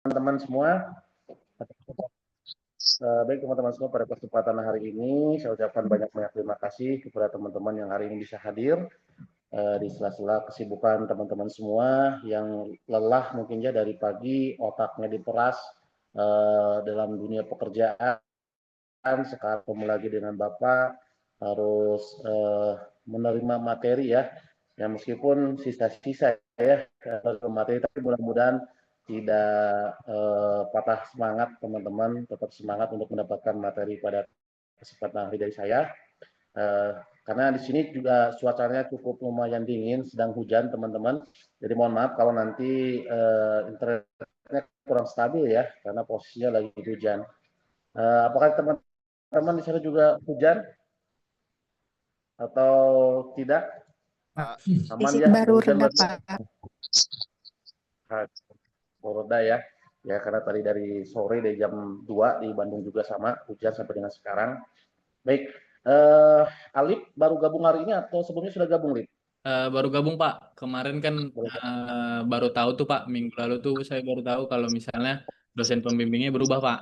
teman-teman semua. Baik teman-teman semua, pada kesempatan hari ini saya ucapkan banyak-banyak terima kasih kepada teman-teman yang hari ini bisa hadir di sela-sela kesibukan teman-teman semua yang lelah mungkin ya dari pagi, otaknya diperas dalam dunia pekerjaan. Sekarang lagi dengan Bapak harus menerima materi ya, meskipun sisa-sisa ya materi, tapi mudah-mudahan tidak patah semangat teman-teman, tetap semangat untuk mendapatkan materi pada kesempatan hari dari saya. Karena di sini juga cuacanya cukup lumayan dingin, sedang hujan teman-teman. Jadi mohon maaf kalau nanti internetnya kurang stabil ya, karena posisinya lagi hujan. Apakah teman-teman di sana juga hujan atau tidak? Aman ya, baru hujan reda, berarti. Pak. Reda ya. Ya karena tadi dari sore dari jam 2 di Bandung juga sama hujan sampai dengan sekarang. Baik, Alip baru gabung hari ini atau sebelumnya sudah gabung, Lip? Baru gabung Pak. Kemarin kan baru tahu tuh Pak, minggu lalu tuh saya baru tahu kalau misalnya dosen pembimbingnya berubah Pak.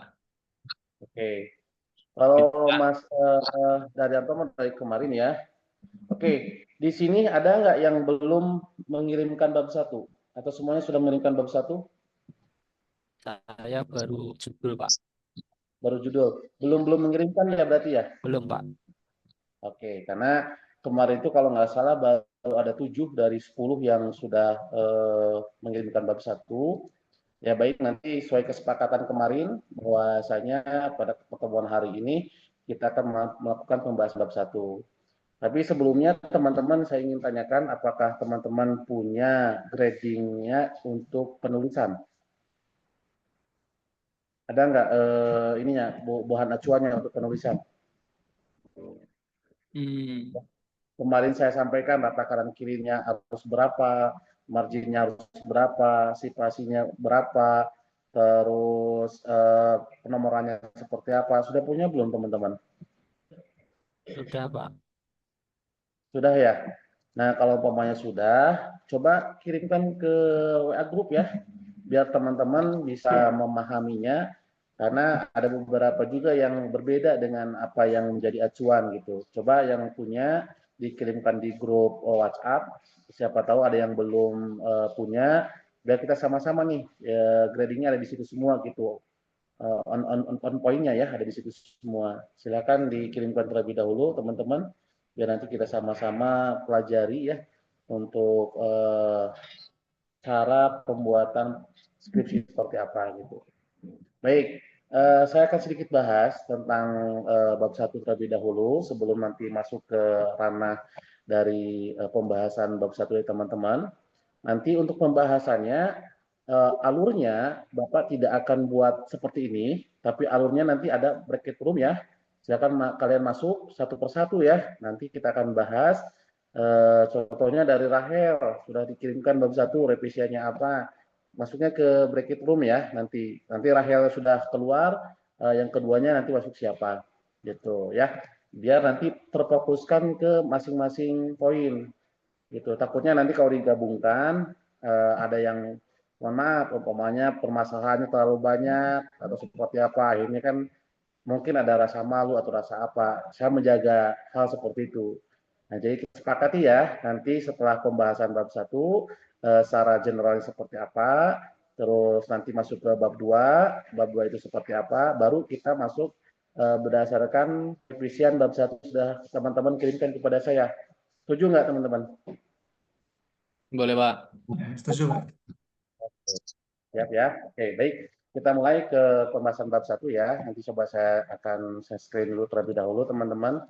Oke. Kalau Mas Daryanto dari kemarin ya. Oke, di sini ada nggak yang belum mengirimkan bab 1? Atau semuanya sudah mengirimkan bab 1? Saya baru judul Pak. Baru judul. Belum mengirimkan ya berarti ya? Belum Pak. Oke, karena kemarin itu kalau nggak salah baru ada 7 dari 10 yang sudah mengirimkan bab 1. Ya baik, nanti sesuai kesepakatan kemarin bahwasanya pada pertemuan hari ini kita akan melakukan pembahasan bab 1. Tapi sebelumnya teman-teman saya ingin tanyakan apakah teman-teman punya gradingnya untuk penulisan? Ada nggak ininya bahan acuannya untuk penulisan? Kemarin saya sampaikan rata kanan kirinya harus berapa, marginnya harus berapa, situasinya berapa, terus penomorannya seperti apa. Sudah punya belum teman-teman? Sudah Pak. Sudah ya? Nah kalau umpamanya sudah, coba kirimkan ke WA Group ya, biar teman-teman bisa memahaminya, karena ada beberapa juga yang berbeda dengan apa yang menjadi acuan gitu. Coba yang punya dikirimkan di grup WhatsApp, siapa tahu ada yang belum punya, biar kita sama-sama nih gradingnya ada di situ semua gitu. On point-nya ya ada di situ semua. Silakan dikirimkan terlebih dahulu teman-teman, biar nanti kita sama-sama pelajari ya untuk cara pembuatan skripsi seperti apa gitu. Baik, saya akan sedikit bahas tentang bab 1 terlebih dahulu sebelum nanti masuk ke ranah dari pembahasan bab 1 dari teman-teman. Nanti untuk pembahasannya, alurnya Bapak tidak akan buat seperti ini, tapi alurnya nanti ada bracket room ya. Silakan kalian masuk satu persatu ya. Nanti kita akan bahas. Contohnya dari Rahel, sudah dikirimkan bab 1, revisiannya apa. Masuknya ke bracket room ya nanti. Nanti Rahel sudah keluar, yang keduanya nanti masuk siapa. Gitu ya. Biar nanti terfokuskan ke masing-masing poin gitu. Takutnya nanti kalau digabungkan ada yang mohon maaf umpamanya permasalahannya terlalu banyak atau seperti apa, akhirnya kan mungkin ada rasa malu atau rasa apa. Saya menjaga hal seperti itu. Nah, jadi kita sepakati ya nanti setelah pembahasan bab 1 secara general seperti apa, terus nanti masuk ke bab 2, bab 2 itu seperti apa, baru kita masuk berdasarkan revisian bab 1 sudah teman-teman kirimkan kepada saya. Setuju nggak teman-teman? Boleh Pak. Setuju Pak. Siap ya. Oke, baik. Kita mulai ke pembahasan bab 1 ya. Nanti coba saya screen dulu terlebih dahulu teman-teman.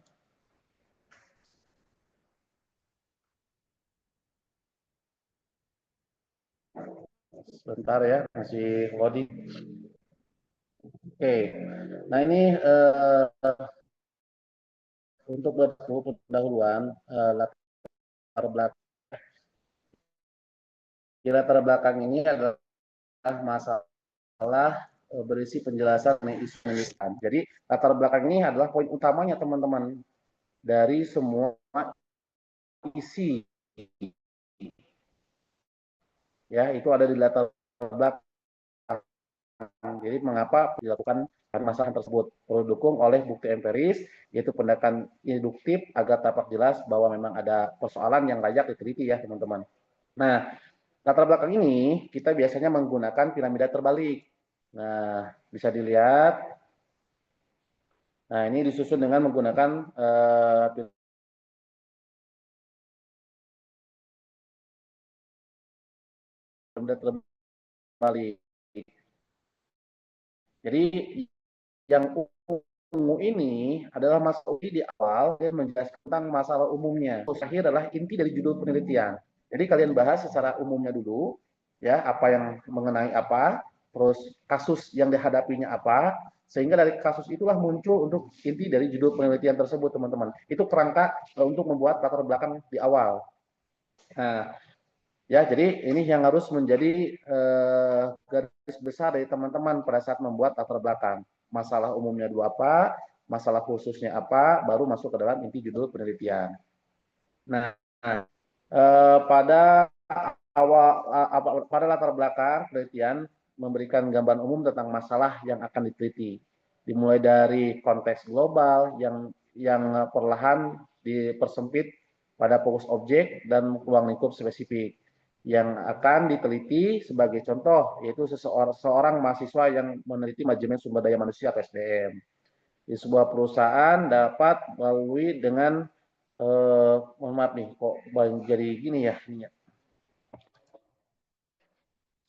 Sebentar ya, masih loading. Oke. Nah, ini untuk pendahuluan latar belakang. Di latar belakang ini adalah masalah berisi penjelasan mengenai isu Islam. Jadi latar belakang ini adalah poin utamanya teman-teman dari semua isi ya, itu ada di latar belakang. Jadi mengapa dilakukan permasalahan tersebut? Perlu didukung oleh bukti empiris, yaitu pendekatan induktif agar dapat jelas bahwa memang ada persoalan yang layak diteliti ya teman-teman. Nah, latar belakang ini kita biasanya menggunakan piramida terbalik. Nah, bisa dilihat. Nah, ini disusun dengan menggunakan piramida terbalik. Jadi yang ungu ini adalah masalah di awal yang menjelaskan tentang masalah umumnya. Akhir adalah inti dari judul penelitian. Jadi kalian bahas secara umumnya dulu, ya apa yang mengenai apa, terus kasus yang dihadapinya apa, sehingga dari kasus itulah muncul untuk inti dari judul penelitian tersebut, teman-teman. Itu kerangka untuk membuat latar belakang di awal. Nah, ya, jadi ini yang harus menjadi garis besar dari teman-teman pada saat membuat latar belakang. Masalah umumnya dua apa, masalah khususnya apa, baru masuk ke dalam inti judul penelitian. Nah, pada pada latar belakang penelitian memberikan gambaran umum tentang masalah yang akan diteliti. Dimulai dari konteks global yang perlahan dipersempit pada fokus objek dan ruang lingkup spesifik yang akan diteliti sebagai contoh yaitu seorang mahasiswa yang meneliti manajemen sumber daya manusia atau SDM di sebuah perusahaan dapat melalui dengan mohon maaf nih kok jadi gini ya.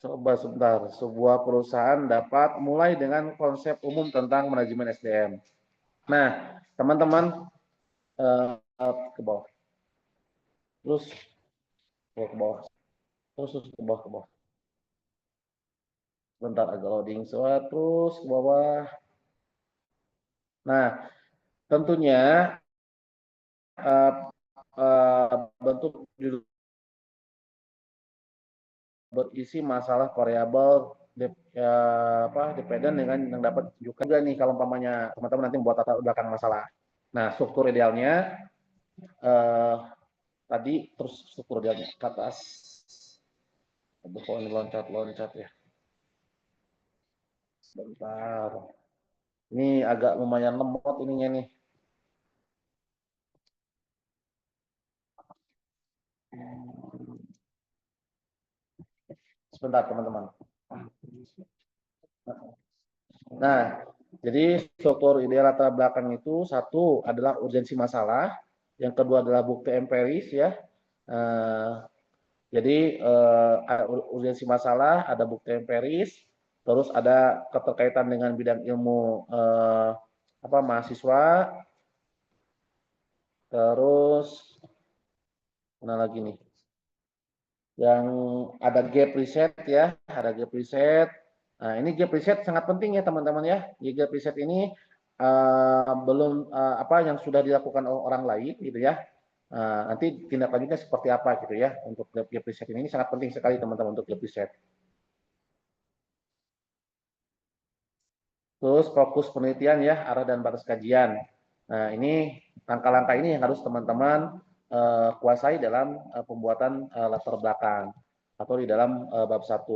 Coba sebentar, sebuah perusahaan dapat mulai dengan konsep umum tentang manajemen SDM. Nah, teman-teman ke bawah, terus ke bawah, terus ke bawah, ke bawah. Bentar agak loading, terus ke bawah. Nah, tentunya bentuk judul berisi masalah variabel dependen dengan yang dapat ditunjukkan juga nih kalau umpamanya teman-teman nanti membuat latar belakang masalah. Nah, struktur idealnya tadi terus struktur idealnya ke atas. Aduh, kok ini loncat ya. Sebentar. Ini agak lumayan lemot ininya nih. Sebentar teman-teman. Nah, jadi struktur ideal latar belakang itu satu adalah urgensi masalah, yang kedua adalah bukti empiris ya. Jadi urgensi masalah, ada bukti empiris, terus ada keterkaitan dengan bidang ilmu mahasiswa, terus mana lagi nih? Yang ada gap riset ya, ada gap riset. Nah, ini gap riset sangat penting ya teman-teman ya. Di gap riset ini belum apa yang sudah dilakukan oleh orang lain gitu ya. Nanti tindak lanjutnya seperti apa gitu ya untuk gap riset ini sangat penting sekali teman-teman untuk gap riset. Terus fokus penelitian ya, arah dan batas kajian. Nah, ini langkah-langkah ini yang harus teman-teman kuasai dalam pembuatan latar belakang atau di dalam bab 1.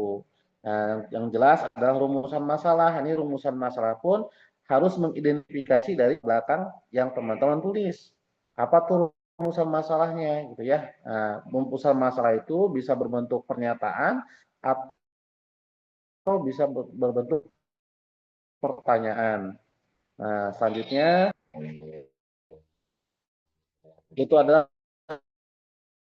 Nah, yang jelas adalah rumusan masalah. Ini rumusan masalah pun harus mengidentifikasi dari belakang yang teman-teman tulis. Apa tuh rumusan masalahnya gitu ya. Nah, rumusan masalah itu bisa berbentuk pernyataan atau bisa berbentuk pertanyaan. Nah, selanjutnya itu adalah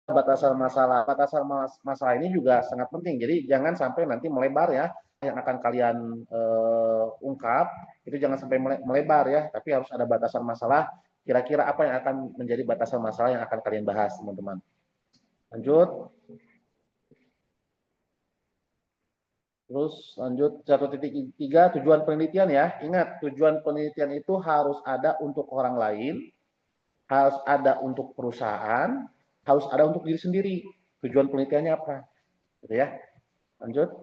batasan masalah. Batasan masalah ini juga sangat penting. Jadi jangan sampai nanti melebar ya yang akan kalian ungkap itu jangan sampai melebar ya, tapi harus ada batasan masalah. Kira-kira apa yang akan menjadi batasan masalah yang akan kalian bahas, teman-teman. Lanjut. Terus lanjut 1.3 tujuan penelitian ya. Ingat, tujuan penelitian itu harus ada untuk orang lain, harus ada untuk perusahaan, harus ada untuk diri sendiri. Tujuan penelitiannya apa? Gitu ya. Lanjut.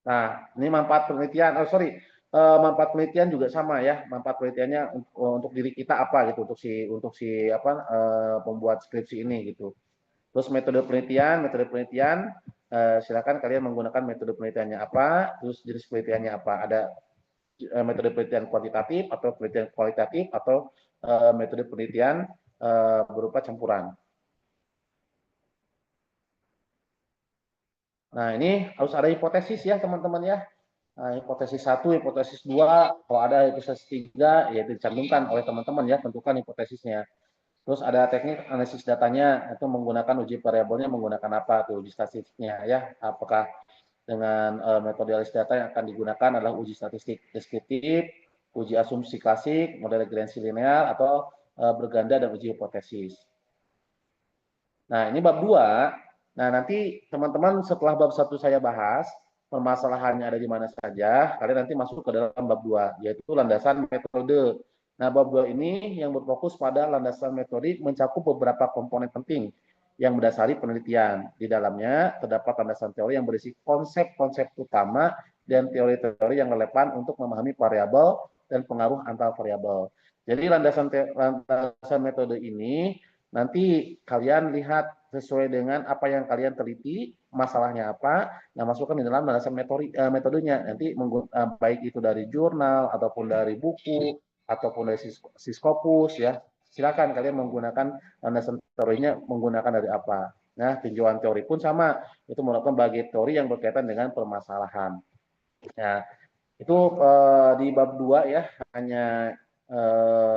Nah, ini manfaat penelitian. Manfaat penelitian juga sama ya. Manfaat penelitiannya untuk diri kita apa gitu, untuk pembuat skripsi ini gitu. Terus metode penelitian silakan kalian menggunakan metode penelitiannya apa, terus jenis penelitiannya apa. Ada metode penelitian kuantitatif atau penelitian kualitatif atau metode penelitian berupa campuran. Nah, ini harus ada hipotesis ya, teman-teman ya. Nah, hipotesis 1, hipotesis 2, kalau ada hipotesis 3, ya itu dicantumkan oleh teman-teman ya, tentukan hipotesisnya. Terus ada teknik analisis datanya, itu menggunakan uji variabelnya menggunakan apa tuh, uji statistiknya ya. Apakah dengan metode analisis data yang akan digunakan adalah uji statistik deskriptif, uji asumsi klasik, model regresi linear, atau berganda dan uji hipotesis. Nah, ini bab 2. Nah, nanti teman-teman setelah bab 1 saya bahas, permasalahannya ada di mana saja, kalian nanti masuk ke dalam bab 2, yaitu landasan metode. Nah, bab 2 ini yang berfokus pada landasan metode mencakup beberapa komponen penting yang mendasari penelitian. Di dalamnya terdapat landasan teori yang berisi konsep-konsep utama dan teori-teori yang relevan untuk memahami variabel dan pengaruh antar variabel. Jadi landasan metode ini nanti kalian lihat sesuai dengan apa yang kalian teliti, masalahnya apa, nah masukkan di dalam landasan metodenya. Nanti baik itu dari jurnal, ataupun dari buku, ataupun dari Scopus ya. Silakan kalian menggunakan landasan teorinya menggunakan dari apa. Nah, tinjauan teori pun sama, itu merupakan bagian teori yang berkaitan dengan permasalahan. Nah, itu di bab 2 ya, hanya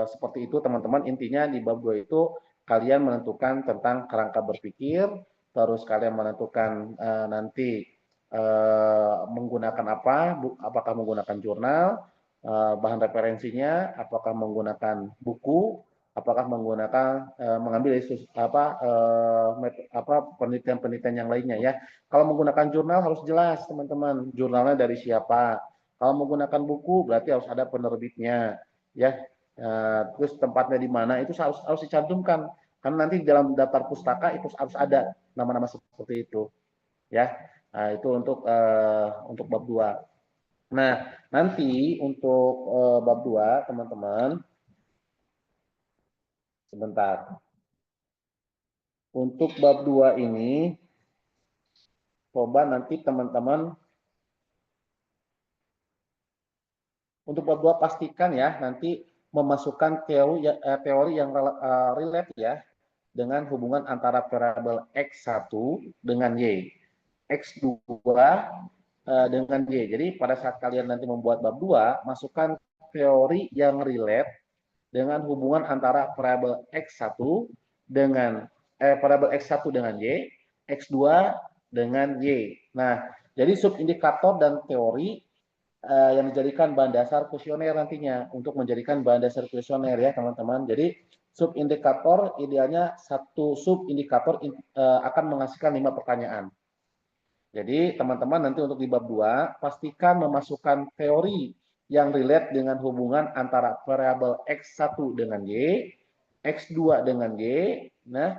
seperti itu teman-teman. Intinya di bab 2 itu kalian menentukan tentang kerangka berpikir, terus kalian menentukan nanti menggunakan apa, apakah menggunakan jurnal, bahan referensinya, apakah menggunakan buku, apakah menggunakan mengambil penelitian-penelitian yang lainnya ya. Kalau menggunakan jurnal harus jelas teman-teman, jurnalnya dari siapa. Kalau menggunakan buku berarti harus ada penerbitnya ya. Terus tempatnya di mana itu harus dicantumkan, karena nanti dalam daftar pustaka itu harus ada nama-nama seperti itu ya. Nah, itu untuk bab 2. Nah, nanti untuk bab 2 teman-teman, sebentar. Untuk bab 2 ini coba nanti teman-teman untuk bab 2 pastikan ya nanti memasukkan teori yang relate ya dengan hubungan antara variabel X1 dengan Y, X2 dengan Y. Jadi pada saat kalian nanti membuat bab 2, masukkan teori yang relate dengan hubungan antara variabel X1 dengan variabel X1 dengan Y, X2 dengan Y. Nah, jadi subindikator dan teori yang dijadikan bahan dasar kuesioner nantinya untuk menjadikan bahan dasar kuesioner ya teman-teman. Jadi subindikator idealnya satu subindikator akan menghasilkan 5 pertanyaan. Jadi teman-teman nanti untuk di bab 2 pastikan memasukkan teori yang relate dengan hubungan antara variabel X1 dengan Y, X2 dengan Y, nah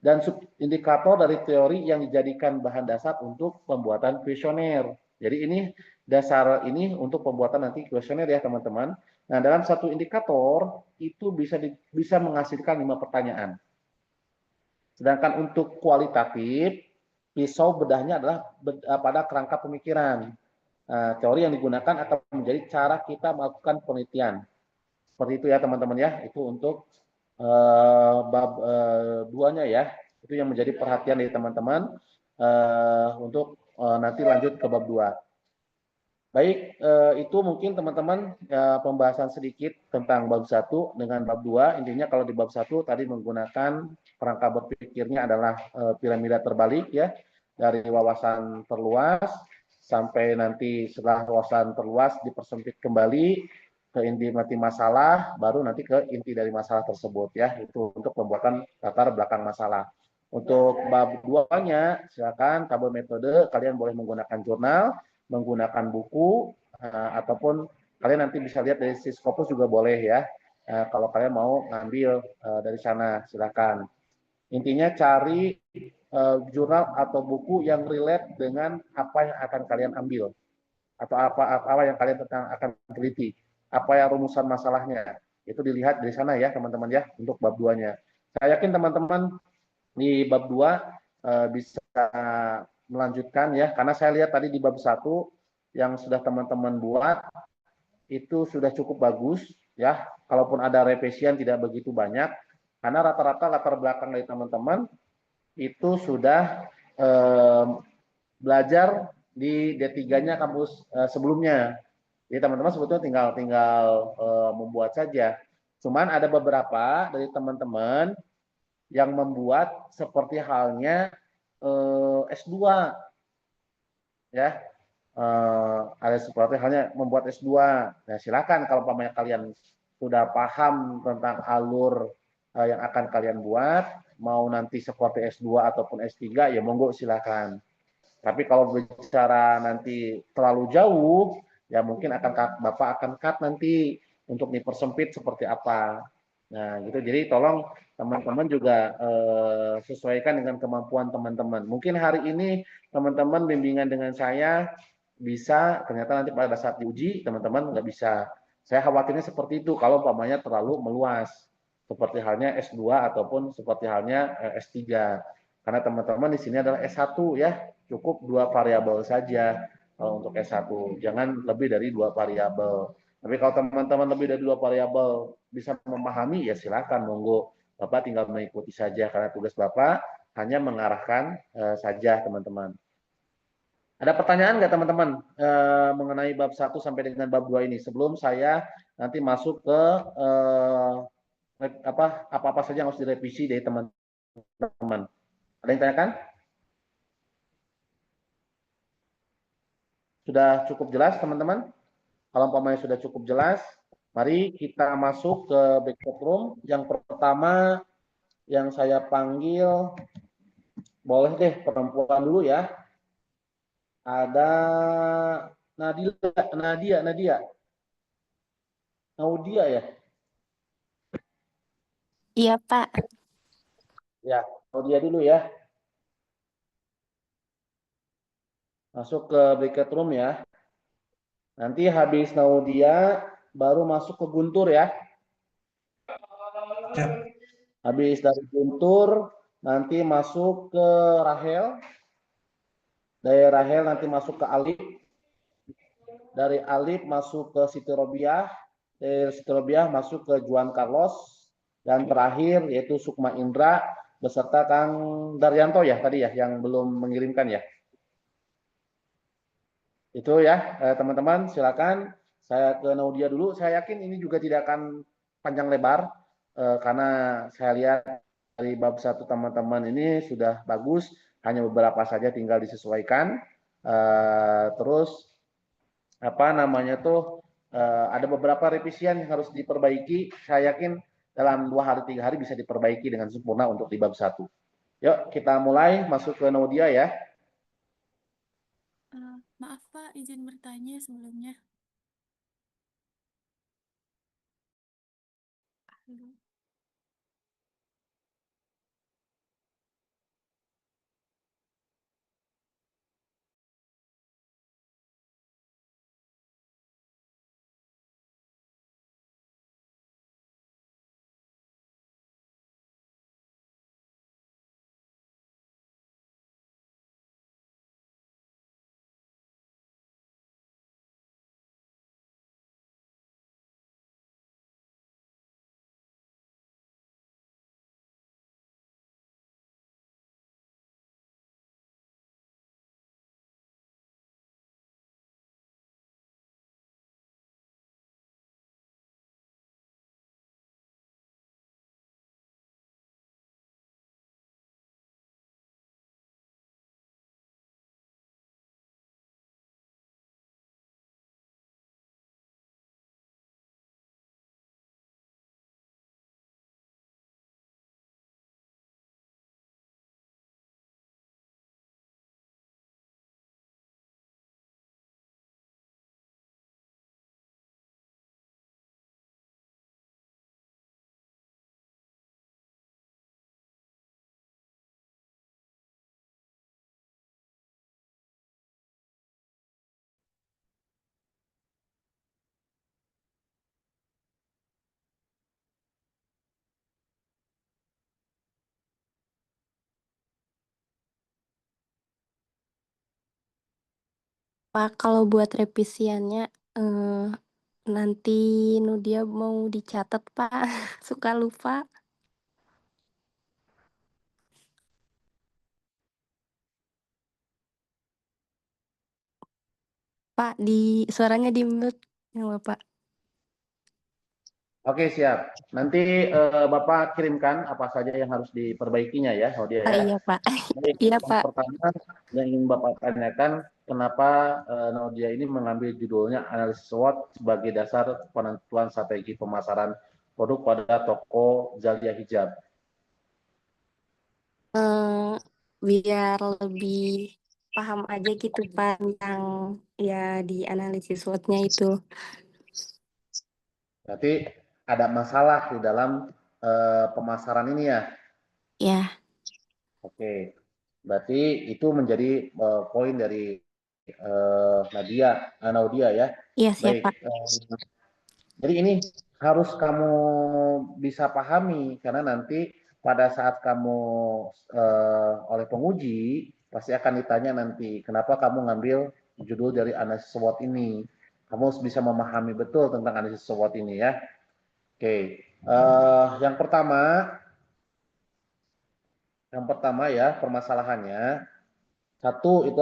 dan subindikator dari teori yang dijadikan bahan dasar untuk pembuatan kuesioner. Jadi ini dasar ini untuk pembuatan nanti kuesioner ya teman-teman. Nah, dalam satu indikator itu bisa menghasilkan 5 pertanyaan. Sedangkan untuk kualitatif, pisau bedahnya adalah pada kerangka pemikiran. Teori yang digunakan akan menjadi cara kita melakukan penelitian. Seperti itu ya teman-teman ya. Itu untuk bab 2-nya ya. Itu yang menjadi perhatian dari teman-teman untuk nanti lanjut ke bab 2. Baik, itu mungkin teman-teman pembahasan sedikit tentang bab 1 dengan bab 2. Intinya kalau di bab 1 tadi menggunakan kerangka berpikirnya adalah piramida terbalik ya, dari wawasan terluas sampai nanti setelah wawasan terluas dipersempit kembali ke inti masalah, baru nanti ke inti dari masalah tersebut ya. Itu untuk pembuatan latar belakang masalah. Untuk bab 2-nya silakan tabel metode kalian boleh menggunakan jurnal, menggunakan buku, ataupun kalian nanti bisa lihat dari Scopus juga boleh ya. Kalau kalian mau ngambil dari sana, silakan. Intinya cari jurnal atau buku yang relate dengan apa yang akan kalian ambil, atau apa yang kalian akan teliti, apa yang rumusan masalahnya. Itu dilihat dari sana ya teman-teman ya, untuk bab 2-nya. Saya yakin teman-teman di bab 2 bisa melanjutkan ya, karena saya lihat tadi di bab 1 yang sudah teman-teman buat itu sudah cukup bagus ya. Kalaupun ada revisian tidak begitu banyak, karena rata-rata latar belakang dari teman-teman itu sudah belajar di D3-nya kampus sebelumnya. Jadi teman-teman sebetulnya tinggal membuat saja. Cuman ada beberapa dari teman-teman yang membuat seperti halnya S2 ya. Ada seperti halnya membuat S2. Nah, silakan kalau pamannya kalian sudah paham tentang alur yang akan kalian buat, mau nanti seperti S2 ataupun S3 ya monggo silakan. Tapi kalau bicara nanti terlalu jauh, ya mungkin Bapak akan cut nanti untuk dipersempit seperti apa. Nah, gitu. Jadi tolong teman-teman juga sesuaikan dengan kemampuan teman-teman. Mungkin hari ini teman-teman bimbingan dengan saya bisa, ternyata nanti pada saat diuji teman-teman nggak bisa. Saya khawatirnya seperti itu kalau umpamanya terlalu meluas. Seperti halnya S2 ataupun seperti halnya S3. Karena teman-teman di sini adalah S1 ya, cukup 2 variabel saja kalau untuk S1. Jangan lebih dari 2 variabel. Tapi kalau teman-teman lebih dari 2 variabel bisa memahami, ya silakan monggo. Bapak tinggal mengikuti saja karena tugas Bapak hanya mengarahkan saja teman-teman. Ada pertanyaan nggak teman-teman mengenai bab 1 sampai dengan bab 2 ini sebelum saya nanti masuk ke apa-apa saja yang harus direvisi dari teman-teman. Ada yang tanyakan? Sudah cukup jelas teman-teman? Kalau umpamanya sudah cukup jelas, mari kita masuk ke backup room. Yang pertama yang saya panggil, boleh deh perempuan dulu ya. Ada Nadia, Naudia ya? Iya, Pak. Ya, Naudia dulu ya. Masuk ke backup room ya. Nanti habis Naudia, baru masuk ke Guntur ya. Habis dari Guntur, nanti masuk ke Rahel. Dari Rahel nanti masuk ke Alif. Dari Alif masuk ke Siti Robiah. Dari Siti Robiah masuk ke Juan Carlos. Dan terakhir yaitu Sukma Indra beserta Kang Daryanto ya tadi ya yang belum mengirimkan ya. Itu ya teman-teman, silakan saya ke Naudia dulu. Saya yakin ini juga tidak akan panjang lebar karena saya lihat dari bab 1 teman-teman ini sudah bagus, hanya beberapa saja tinggal disesuaikan. Terus apa namanya tuh ada beberapa revisian yang harus diperbaiki. Saya yakin dalam 2 hari 3 hari bisa diperbaiki dengan sempurna untuk di bab 1. Yuk kita mulai masuk ke Naudia ya. Maaf Pak, izin bertanya sebelumnya. Halo. Pak, kalau buat revisiannya nanti Nudia mau dicatat, Pak. Suka lupa. Pak, suaranya di mute ya, Bapak. Oke, siap. Nanti Bapak kirimkan apa saja yang harus diperbaikinya ya, Claudia ya. Iya, Pak. Baik, Iya, yang Pak. pertama yang ingin Bapak tanyakan, kenapa Nadia ini mengambil judulnya analisis SWOT sebagai dasar penentuan strategi pemasaran produk pada toko Zalia Hijab? Eh, biar lebih paham aja gitu, Pak, tentang ya di analisis SWOT-nya itu. Berarti ada masalah di dalam pemasaran ini ya. Ya, Oke, berarti itu menjadi poin dari Nadia ya. iya siap, Baik, Pak. jadi ini harus kamu bisa pahami karena nanti pada saat kamu oleh penguji pasti akan ditanya nanti kenapa kamu ngambil judul dari analisis SWOT ini. Kamu harus bisa memahami betul tentang analisis SWOT ini ya. Oke, yang pertama ya permasalahannya satu itu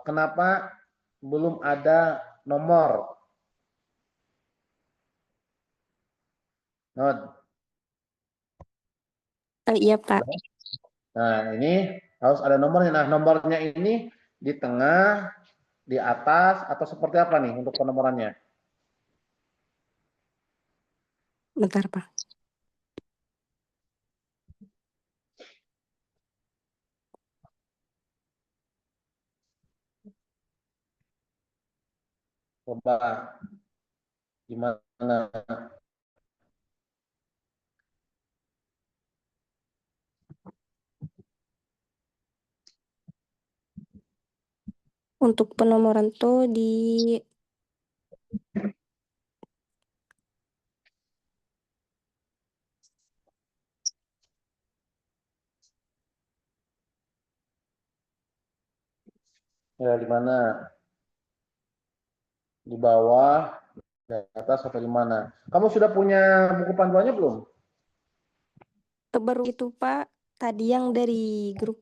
kenapa belum ada nomor. Nah, Iya, Pak. ini harus ada nomornya. Nah, nomornya ini di tengah, di atas, atau seperti apa nih untuk penomorannya? Bentar, Pak. Coba gimana? Untuk penomoran tuh Ya, di mana? Di bawah, di atas, atau di mana? Kamu sudah punya buku panduannya belum? baru itu, Pak. Tadi yang dari grup.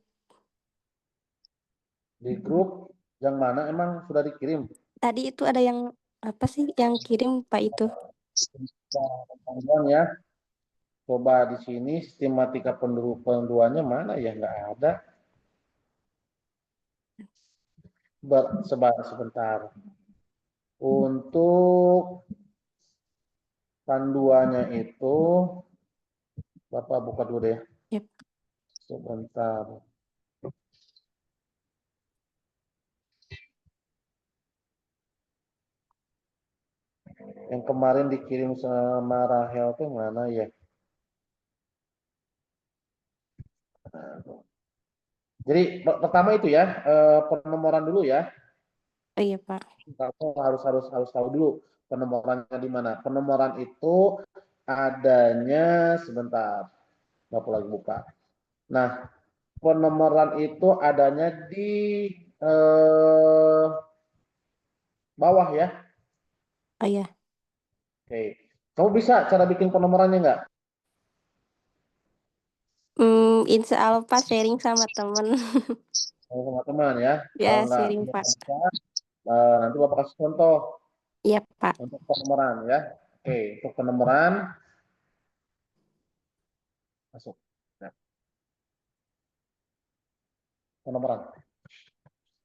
Di grup yang mana emang sudah dikirim? Tadi itu ada yang apa sih yang kirim, Pak, itu? Panduan ya. Coba di sini sistematika pendudukannya mana ya? Nggak ada. Sebentar. Untuk panduannya itu, Bapak buka dulu deh. Yep. Sebentar. Yang kemarin dikirim sama Rahel itu mana ya? Jadi pertama itu ya, penomoran dulu ya. Oh iya, Pak. Kamu harus tahu dulu penomorannya di mana. Penomoran itu adanya sebentar. Bapak lagi buka. Nah, penomoran itu adanya di bawah ya. Oh iya. Oke. Kamu bisa cara bikin penomorannya nggak? Insya Allah, Pak, sharing sama temen. Sama teman ya. Kalau Ya, nggak sharing, Pak. bisa, nanti Bapak kasih contoh Iya, Pak. untuk penomoran ya. Oke, untuk penomoran masuk. Nah, penomoran.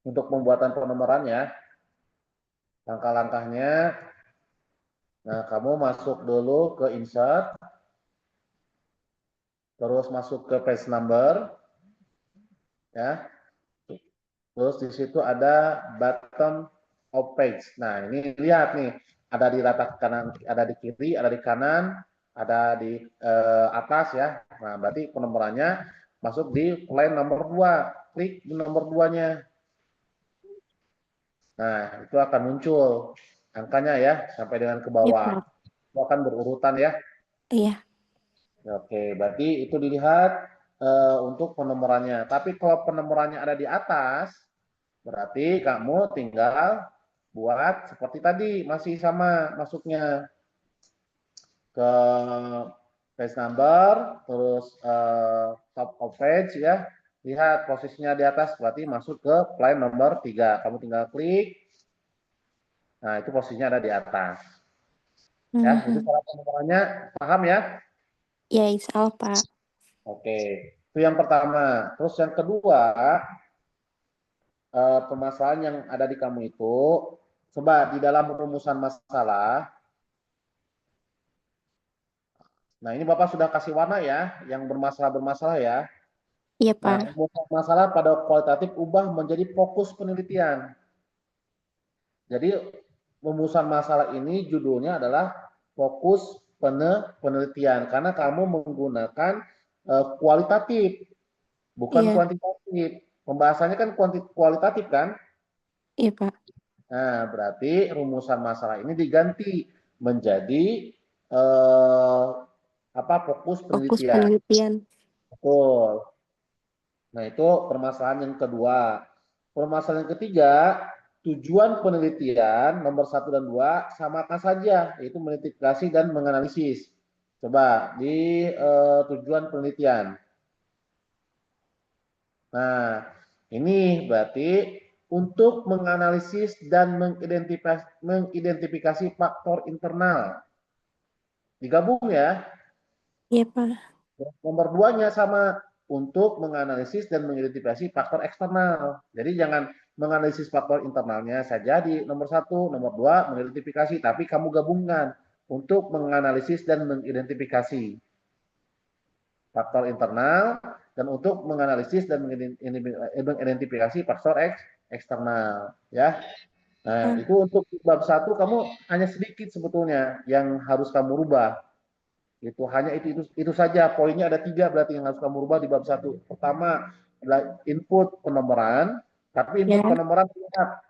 Untuk pembuatan penomoran ya, langkah-langkahnya. Nah, kamu masuk dulu ke insert, terus masuk ke page number, ya. Terus di situ ada bottom of page. Nah, ini lihat nih, ada di rata kanan, ada di kiri, ada di kanan, ada di atas ya. Nah, berarti penomorannya masuk di line nomor 2. Klik di nomor 2-nya. Nah, itu akan muncul angkanya ya sampai dengan ke Iya, bawah. Pak. Itu akan berurutan ya. Iya. Oke, berarti itu dilihat untuk penomorannya. Tapi kalau penomorannya ada di atas, Berarti kamu tinggal buat seperti tadi, masih sama masuknya ke page number, terus top of page ya. Lihat posisinya di atas, berarti masuk ke line nomor 3. Kamu tinggal klik. Nah, itu posisinya ada di atas. Ya, itu cara penggunaannya. Paham ya? Ya, insya Allah, Pak. Oke. Itu yang pertama. Terus yang kedua, permasalahan yang ada di kamu itu, coba di dalam rumusan masalah. Nah, ini Bapak sudah kasih warna ya, yang bermasalah-bermasalah ya. Iya, Nah, Pak. rumusan masalah pada kualitatif ubah menjadi fokus penelitian. Jadi, rumusan masalah ini judulnya adalah fokus penelitian karena kamu menggunakan kualitatif, bukan Iya, kuantitatif. Pembahasannya kan kualitatif kan? iya, Pak. Nah, berarti rumusan masalah ini diganti menjadi fokus Fokus penelitian. penelitian. Betul. Nah, itu permasalahan yang kedua. Permasalahan yang ketiga, tujuan penelitian nomor 1 dan 2 samakan saja, yaitu menidentifikasi dan menganalisis. Coba di tujuan penelitian. Nah, ini berarti untuk menganalisis dan mengidentifikasi faktor internal. Digabung ya. Iya, Pak. Nomor 2-nya sama, untuk menganalisis dan mengidentifikasi faktor eksternal. Jadi jangan menganalisis faktor internalnya saja di nomor 1, nomor 2 mengidentifikasi, tapi kamu gabungkan untuk menganalisis dan mengidentifikasi faktor internal dan untuk menganalisis dan mengidentifikasi faktor eksternal ya. Nah, itu untuk bab 1 kamu hanya sedikit sebetulnya yang harus kamu rubah. Itu hanya itu saja. Poinnya ada 3 berarti yang harus kamu rubah di bab 1. Pertama adalah input penomoran, tapi input Ya, penomoran tetap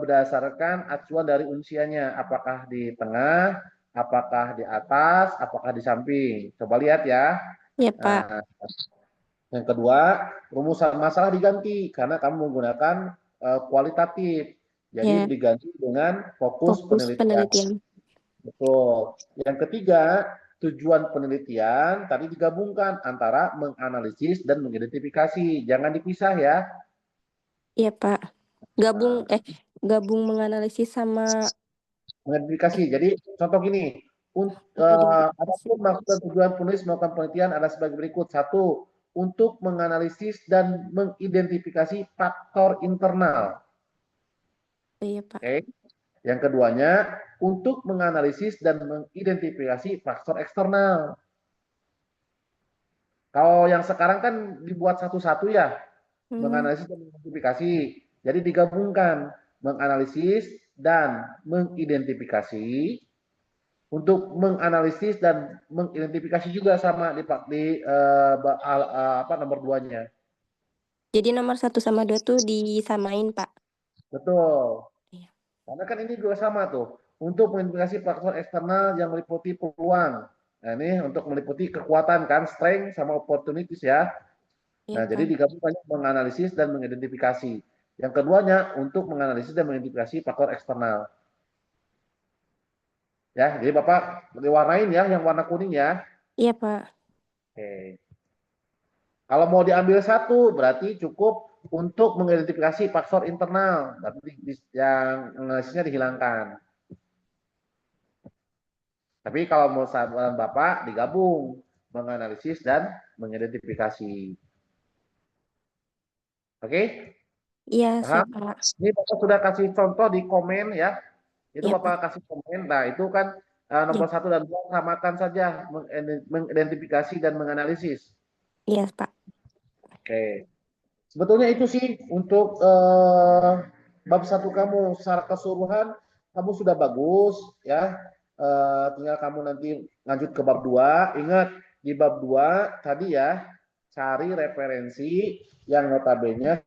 berdasarkan acuan dari usianya, apakah di tengah, apakah di atas, apakah di samping. Coba lihat ya. iya, Pak. Nah, yang kedua, rumusan masalah diganti karena kamu menggunakan kualitatif. Jadi Ya, diganti dengan fokus fokus penelitian. penelitian. Betul. Yang ketiga, tujuan penelitian tadi digabungkan antara menganalisis dan mengidentifikasi. Jangan dipisah ya. Iya, Pak. Gabung Nah, gabung menganalisis sama mengidentifikasi. Jadi contoh gini, mengidentifikasi. adapun maksud dan tujuan penulis melakukan penelitian adalah sebagai berikut. 1, untuk menganalisis dan mengidentifikasi faktor internal. Iya, Pak. Oke. Yang keduanya, untuk menganalisis dan mengidentifikasi faktor eksternal. Kalau yang sekarang kan dibuat satu-satu ya, menganalisis dan mengidentifikasi. Jadi digabungkan, menganalisis dan mengidentifikasi. Untuk menganalisis dan mengidentifikasi juga sama di nomor 2-nya. Jadi nomor 1 sama 2 tuh disamain, Pak. Betul. Iya. Karena kan ini juga sama tuh. Untuk mengidentifikasi faktor eksternal yang meliputi peluang. Nah, ini untuk meliputi kekuatan kan, strength sama opportunities ya. Iya, Nah, jadi Pak. digabungkan menganalisis dan mengidentifikasi. Yang keduanya untuk menganalisis dan mengidentifikasi faktor eksternal. Ya, jadi Bapak diwarnain ya, yang warna kuning ya. Iya, Pak. Oke. Kalau mau diambil satu, berarti cukup untuk mengidentifikasi faktor internal, tapi yang analisisnya dihilangkan. Tapi kalau mau saran Bapak digabung, menganalisis dan mengidentifikasi. Oke? Iya, Paham? siap, Pak. Ini Bapak sudah kasih contoh di komen ya. Itu Iya, Pak. Bapak kasih komen. Nah, itu kan Iya, nomor 1 dan 2 samakan saja, mengidentifikasi dan menganalisis. iya, Pak. Oke. Sebetulnya itu sih untuk bab 1 kamu secara keseluruhan kamu sudah bagus ya. Tinggal kamu nanti lanjut ke bab 2. Ingat di bab 2 tadi ya, cari referensi yang notabene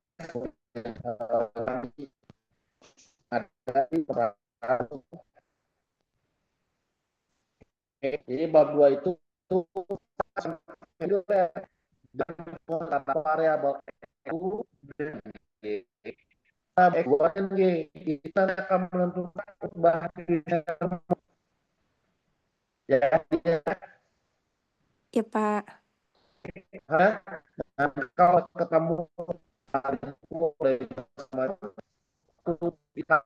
ada di jadi bab 2 itu dan variabel itu Buatkan kita akan menentukan bahan ya, Ya, Pak. kalau ketemu kita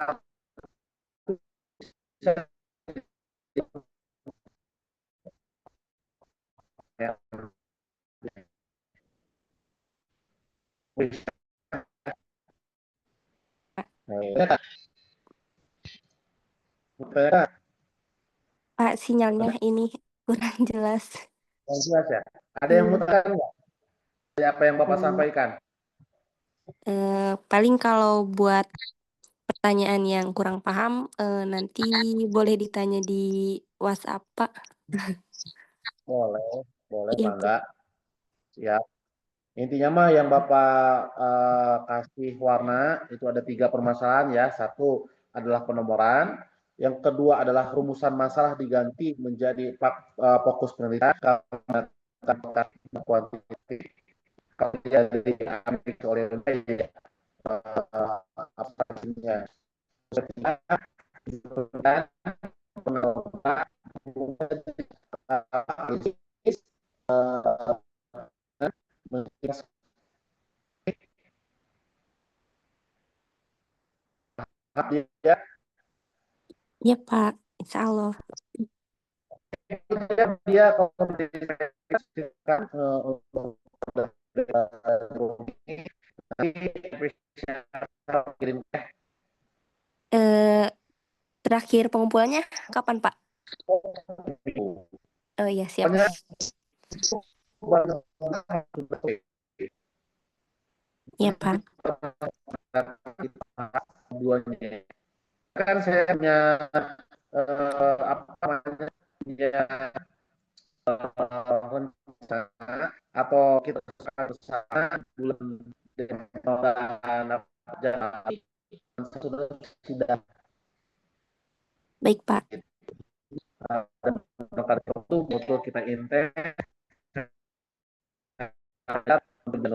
Pak, sinyalnya ini kurang jelas. jelas ya. Ada yang Iya. mau tanya nggak? Apa yang Bapak sampaikan? Paling kalau buat pertanyaan yang kurang paham, nanti boleh ditanya di WhatsApp, Pak. Boleh, boleh, Iya, Pak. Mangga. Siap. Intinya mah yang Bapak kasih warna itu ada 3 permasalahan ya. Satu adalah penomoran, yang kedua adalah rumusan masalah diganti menjadi fokus penelitian karena kuantitatif. Kalau dia diambil oleh abstraksinya. Dan ya, Iya, Pak. Insya Allah. dia kalau dikasihkan untuk kirim Eh, Terakhir pengumpulannya kapan, Pak? Oh iya, siap. pokoknya Iya, Pak. duanya kan saya punya apa namanya ya rencana atau kita bersama bulan Desember Januari sudah Baik, Pak. itu betul kita intens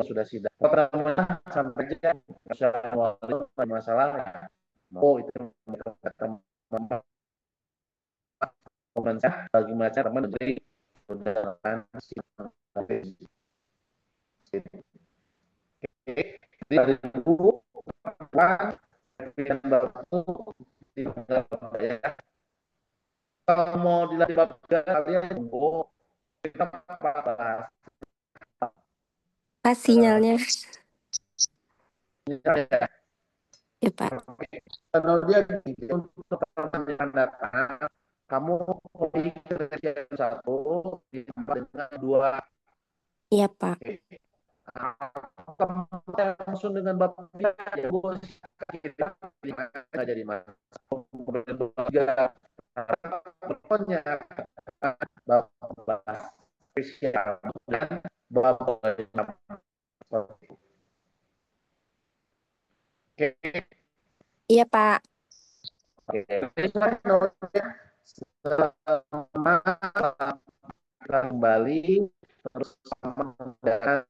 sudah sidang. Pertama sampai aja masalah mau itu bagaimana cara menteri sudah dari dulu kalau mau dilakukan kalian kita bahas Pak, sinyalnya. Ya, Pak. kalau dia untuk pengambilan data kamu memiliki satu ditambah dengan dua Iya, Pak. langsung dengan bapak ya bos kita jadi mas pokoknya bapak spesial dan bapak oke Iya, Pak. kembali terus dan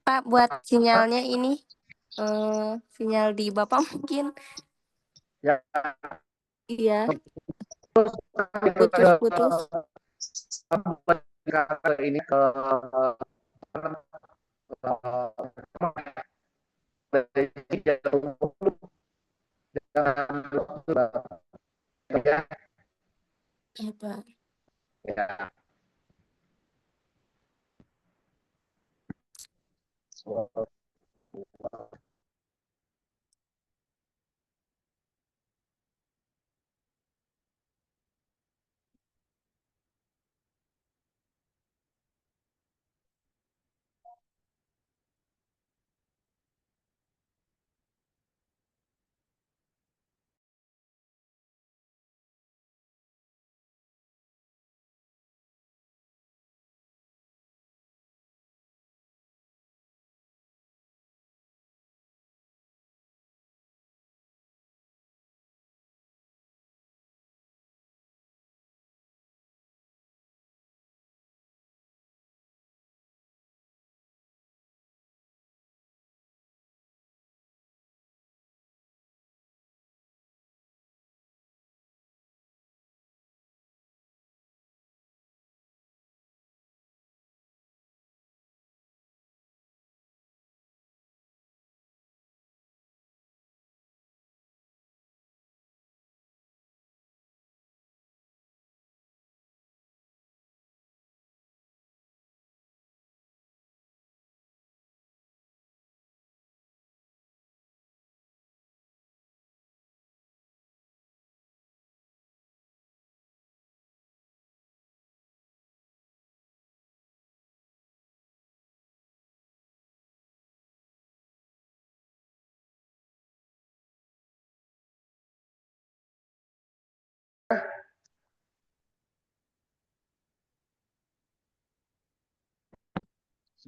Pak, buat sinyalnya ini, sinyal di Bapak mungkin, ya iya, putus-putus. ini Iya, Pak. ya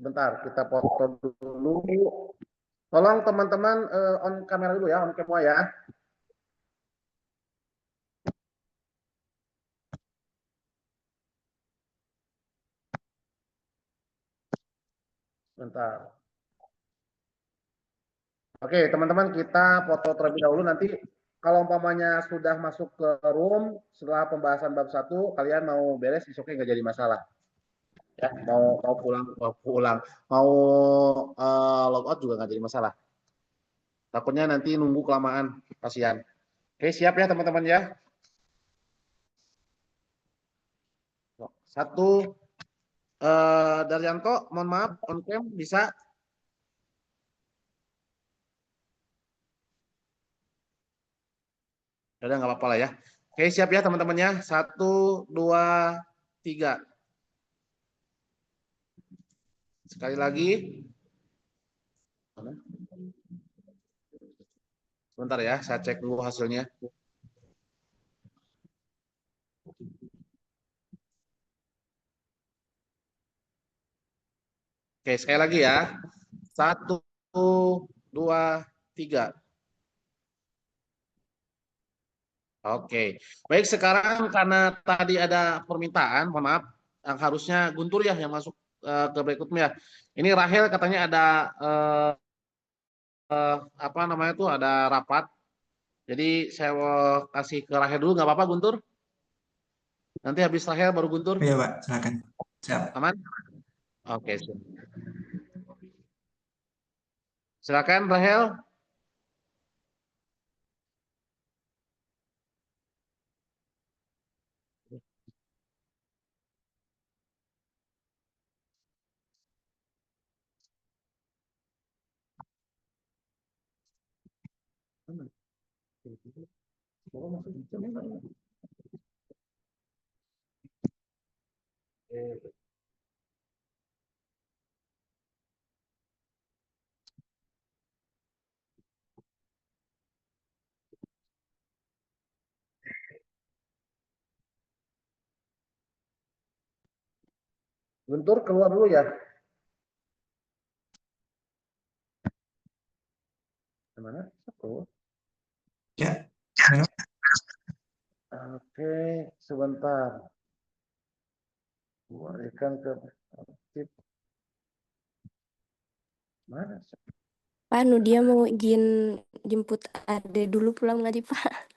Sebentar, kita foto dulu. Tolong teman-teman on kamera dulu ya, on semua ya. Sebentar. Oke, teman-teman, kita foto terlebih dahulu. Nanti kalau umpamanya sudah masuk ke room setelah pembahasan bab 1, kalian mau beres, besoknya nggak jadi masalah. Ya, mau pulang, mau logout juga nggak jadi masalah. Takutnya nanti nunggu kelamaan, kasihan. Oke, siap ya teman-teman ya. Satu, Daryanto, mohon maaf, on cam bisa. Udah nggak apa-apa lah ya. Oke, siap ya teman-teman ya. 1, 2, 3. Sekali lagi. Sebentar ya, saya cek dulu hasilnya. Oke, sekali lagi ya. 1, 2, 3. Oke, baik, sekarang karena tadi ada permintaan, mohon maaf, yang harusnya Guntur ya yang masuk ke berikutnya. Ini Rahel katanya ada apa namanya tuh, ada rapat. Jadi saya kasih ke Rahel dulu, nggak apa-apa Guntur? Nanti habis Rahel baru Guntur. Iya, Pak, silakan. Siap. Aman? Oke, silakan Rahel. Guntur keluar dulu ya. Gimana? Oh. Ya. Oke, sebentar. Keluarkan ke tip. Mana? Pak, dia mau izin jemput Ade dulu pulang tadi, Pak.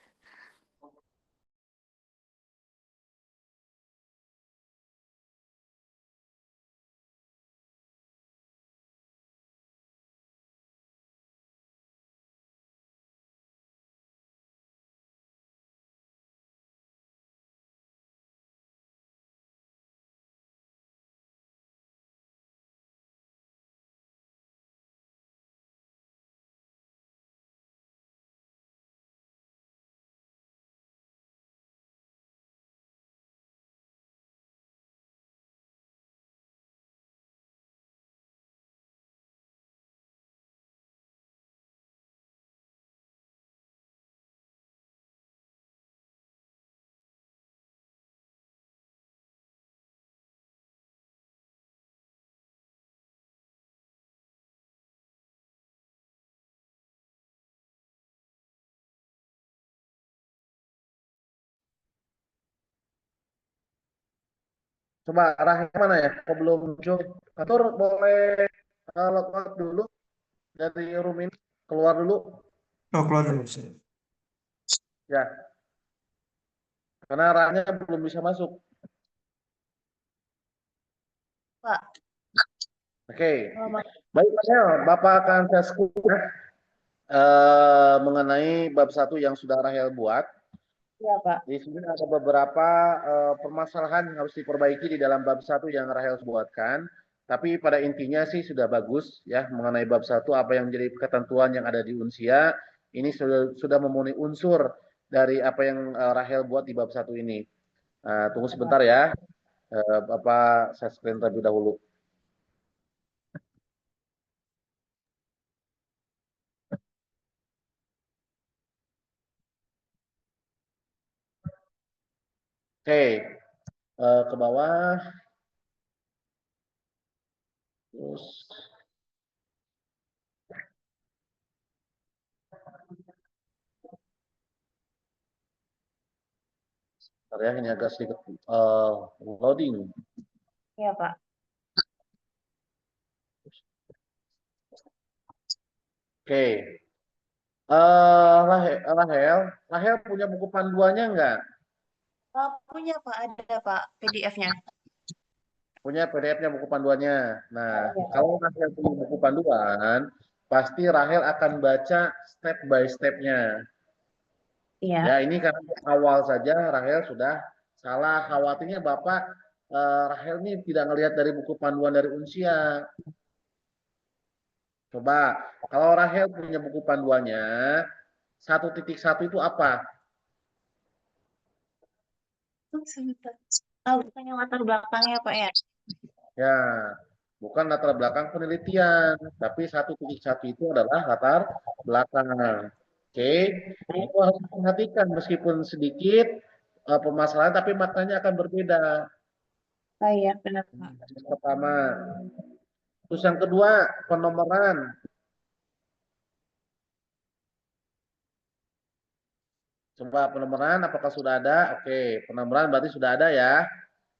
Coba Rahel mana ya? Kok belum muncul? Atur boleh logout dulu dari room ini, keluar dulu Oh, keluar dulu. ya, karena Rahnya belum bisa masuk. Pak. Oke, baik Rahel, Bapak akan saya mengenai bab 1 yang sudah Rahel buat. Iya, Pak. Di sini ada beberapa permasalahan yang harus diperbaiki di dalam bab 1 yang Rahel buatkan. Tapi pada intinya sih sudah bagus ya, mengenai bab 1 apa yang menjadi ketentuan yang ada di Unsia. Ini sudah memenuhi unsur dari apa yang Rahel buat di bab 1 ini. Tunggu sebentar ya. Bapak saya screen terlebih dahulu. Oke, ke bawah. Terus, bentar ya, ini agak sedikit loading. Iya, Pak. Oke. Rahel punya buku panduannya nggak? Punya, Pak. Ada, Pak. PDF-nya. Punya PDF-nya buku panduannya. Nah, Iya. kalau Rahel punya buku panduan, pasti Rahel akan baca step by step-nya. Iya. Ya, ini karena awal saja Rahel sudah salah. Khawatirnya Bapak Rahel ini tidak ngelihat dari buku panduan dari Unsia. Coba, kalau Rahel punya buku panduannya, 1.1 itu apa? Sebentar. Bukannya latar belakangnya, Pak, ya? Ya, bukan latar belakang penelitian, tapi 1.1 itu adalah latar belakang. Oke, itu harus diperhatikan meskipun sedikit permasalahan, tapi maknanya akan berbeda. Oh iya, benar, Pak. Yang pertama, terus yang kedua penomoran. Coba penomoran, apakah sudah ada? Oke, penomoran berarti sudah ada ya.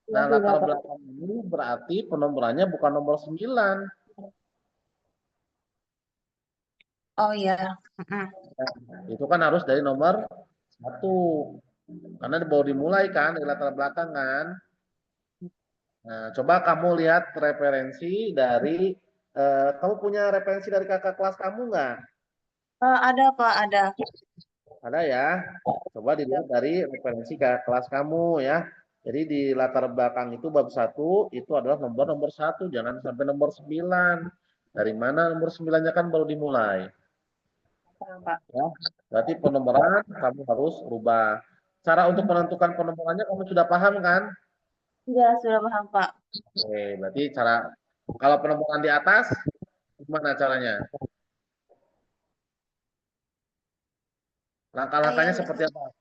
Iya, Nah, sudah, latar Pak. belakang ini berarti penomorannya bukan nomor 9. Oh iya. Mm-mm. Itu kan harus dari nomor 1. Karena baru dimulai kan dari latar belakang kan. Nah, coba kamu lihat referensi dari kamu punya referensi dari kakak kelas kamu nggak? Ada, Pak. Ada. Ada ya. Coba dilihat dari referensi kakak kelas kamu ya. Jadi di latar belakang itu bab 1 itu adalah nomor 1, jangan sampai nomor 9. Dari mana nomor 9-nya kan baru dimulai. Pak. Ya. Berarti penomoran kamu harus rubah. Cara untuk menentukan penomorannya kamu sudah paham kan? Iya, sudah paham, Pak. Oke, berarti kalau penomoran di atas gimana caranya? Langkah-langkahnya Yang seperti apa?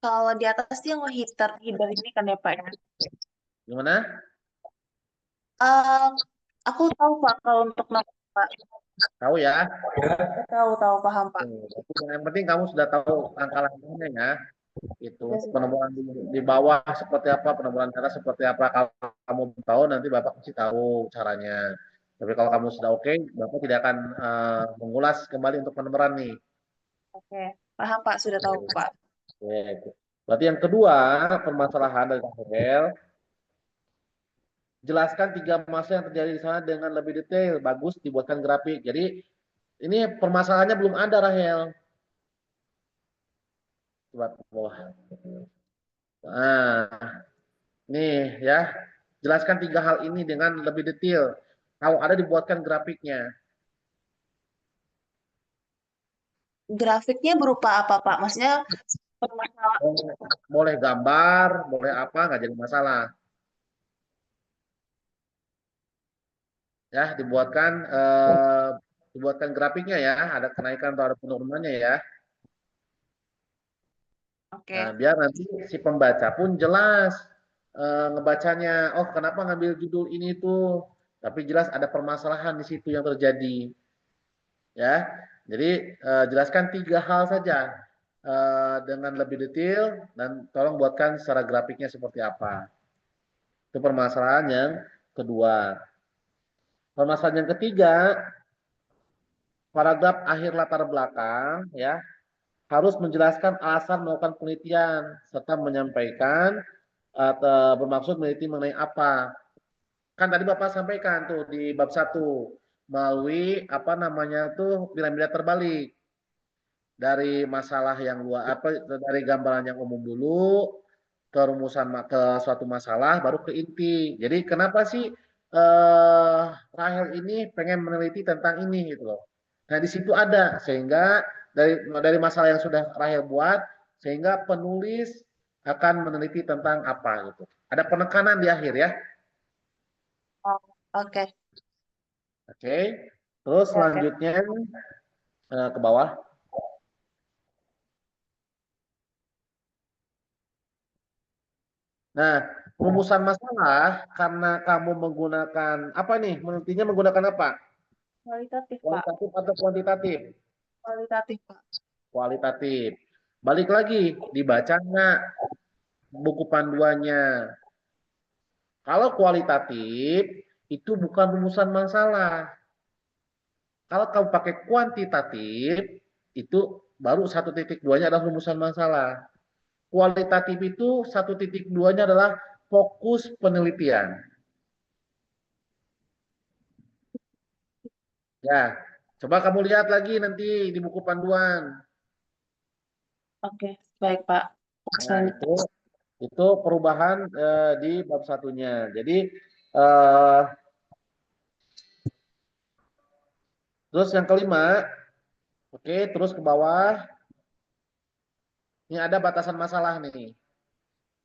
kalau di atas dia nge-header ini kan ya, Pak, ya. Gimana? Eh, aku tahu, Pak, kalau untuk nomor, Pak. Tahu ya? Tahu, paham, Pak. Yang penting kamu sudah tahu langkah-langkahnya ya. Itu Ya, sudah. penomoran di bawah seperti apa, penomoran di atas seperti apa. Kalau kamu tahu nanti Bapak kasih tahu caranya. Tapi kalau kamu sudah oke, Bapak tidak akan mengulas kembali untuk penomoran nih. Oke, paham, Pak. Sudah tahu, Pak. Oke. Berarti yang kedua, permasalahan dari KPL, jelaskan 3 masalah yang terjadi di sana dengan lebih detail. Bagus dibuatkan grafik. Jadi ini permasalahannya belum ada, Rahel. Coba ke bawah. Nah, nih ya. Jelaskan 3 hal ini dengan lebih detail. Kalau ada dibuatkan grafiknya. Grafiknya berupa apa, Pak? Maksudnya permasalahan. Boleh gambar, boleh apa, nggak jadi masalah. Ya, dibuatkan grafiknya ya, ada kenaikan atau ada penurunannya ya. Oke. Nah, biar nanti si pembaca pun jelas ngebacanya. Oh, kenapa ngambil judul ini tuh? Tapi jelas ada permasalahan di situ yang terjadi. Ya, jadi jelaskan 3 hal saja dengan lebih detail dan tolong buatkan secara grafiknya seperti apa. Itu permasalahan yang kedua. Permasalahan yang ketiga, paragraf akhir latar belakang ya harus menjelaskan alasan melakukan penelitian serta menyampaikan atau bermaksud meneliti mengenai apa. Kan tadi Bapak sampaikan tuh di bab 1 melalui apa namanya tuh piramida terbalik. Dari masalah yang luar apa dari gambaran yang umum dulu ke rumusan ke suatu masalah baru ke inti. Jadi kenapa sih Rahel ini pengen meneliti tentang ini gitu loh. Nah, di situ ada sehingga dari masalah yang sudah Rahel buat sehingga penulis akan meneliti tentang apa gitu. Ada penekanan di akhir ya. Oh, oke. Oke. Terus Oke. selanjutnya ke bawah. Nah, rumusan masalah karena kamu menggunakan apa nih? Menurutnya menggunakan apa? Kualitatif, Pak. Kualitatif atau kuantitatif? Kualitatif, Pak. Kualitatif. Balik lagi, dibaca nggak buku panduannya? Kalau kualitatif itu bukan rumusan masalah. Kalau kamu pakai kuantitatif itu baru 1.2-nya adalah rumusan masalah. Kualitatif itu 1.2-nya adalah fokus penelitian. Ya, coba kamu lihat lagi nanti di buku panduan. Oke, baik, Pak. Fokus Nah, penelitian. itu perubahan di bab satunya. Jadi eh, terus yang kelima, oke, terus ke bawah. Ini ada batasan masalah nih.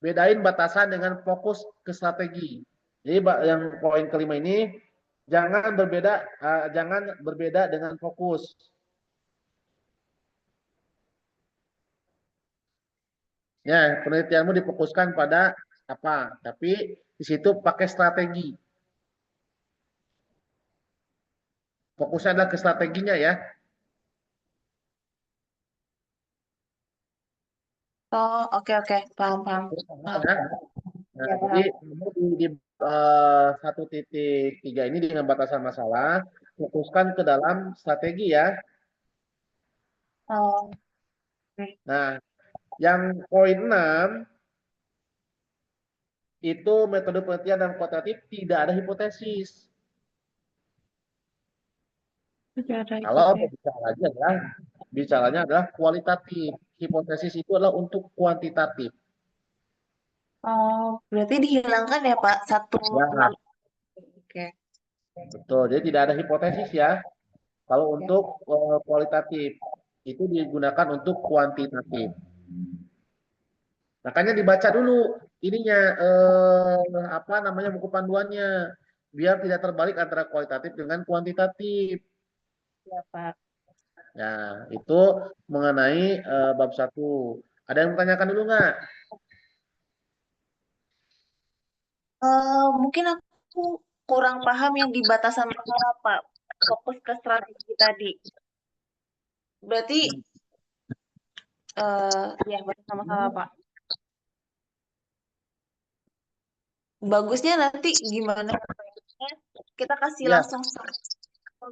Bedain batasan dengan fokus ke strategi. Jadi yang poin kelima ini jangan berbeda dengan fokus. Ya, penelitianmu difokuskan pada apa? Tapi di situ pakai strategi. Fokusnya adalah ke strateginya ya. Oh, oke, oke. Paham, paham. Paham. Ya. Nah, Ya, jadi paham. kamu di 1.3 ini dengan batasan masalah, fokuskan ke dalam strategi ya. Oh, oke. Nah, yang poin 6 itu metode penelitian dan kuantitatif tidak ada hipotesis. Tidak ada Kalau hipotesis. bicaranya adalah kualitatif. Hipotesis itu adalah untuk kuantitatif. Oh, berarti dihilangkan ya, Pak? Satu. Ya, Oke. betul. Jadi tidak ada hipotesis ya. Kalau untuk kualitatif itu digunakan untuk kuantitatif. Makanya dibaca dulu ininya apa namanya buku panduannya biar tidak terbalik antara kualitatif dengan kuantitatif. Ya, Pak. Ya, itu mengenai bab 1. Ada yang bertanyakan dulu nggak? Mungkin aku kurang paham yang di batasan masalah, Pak. Fokus ke strategi tadi. Berarti, ya batasan masalah, Pak. Bagusnya nanti gimana? Kita kasih Ya. langsung.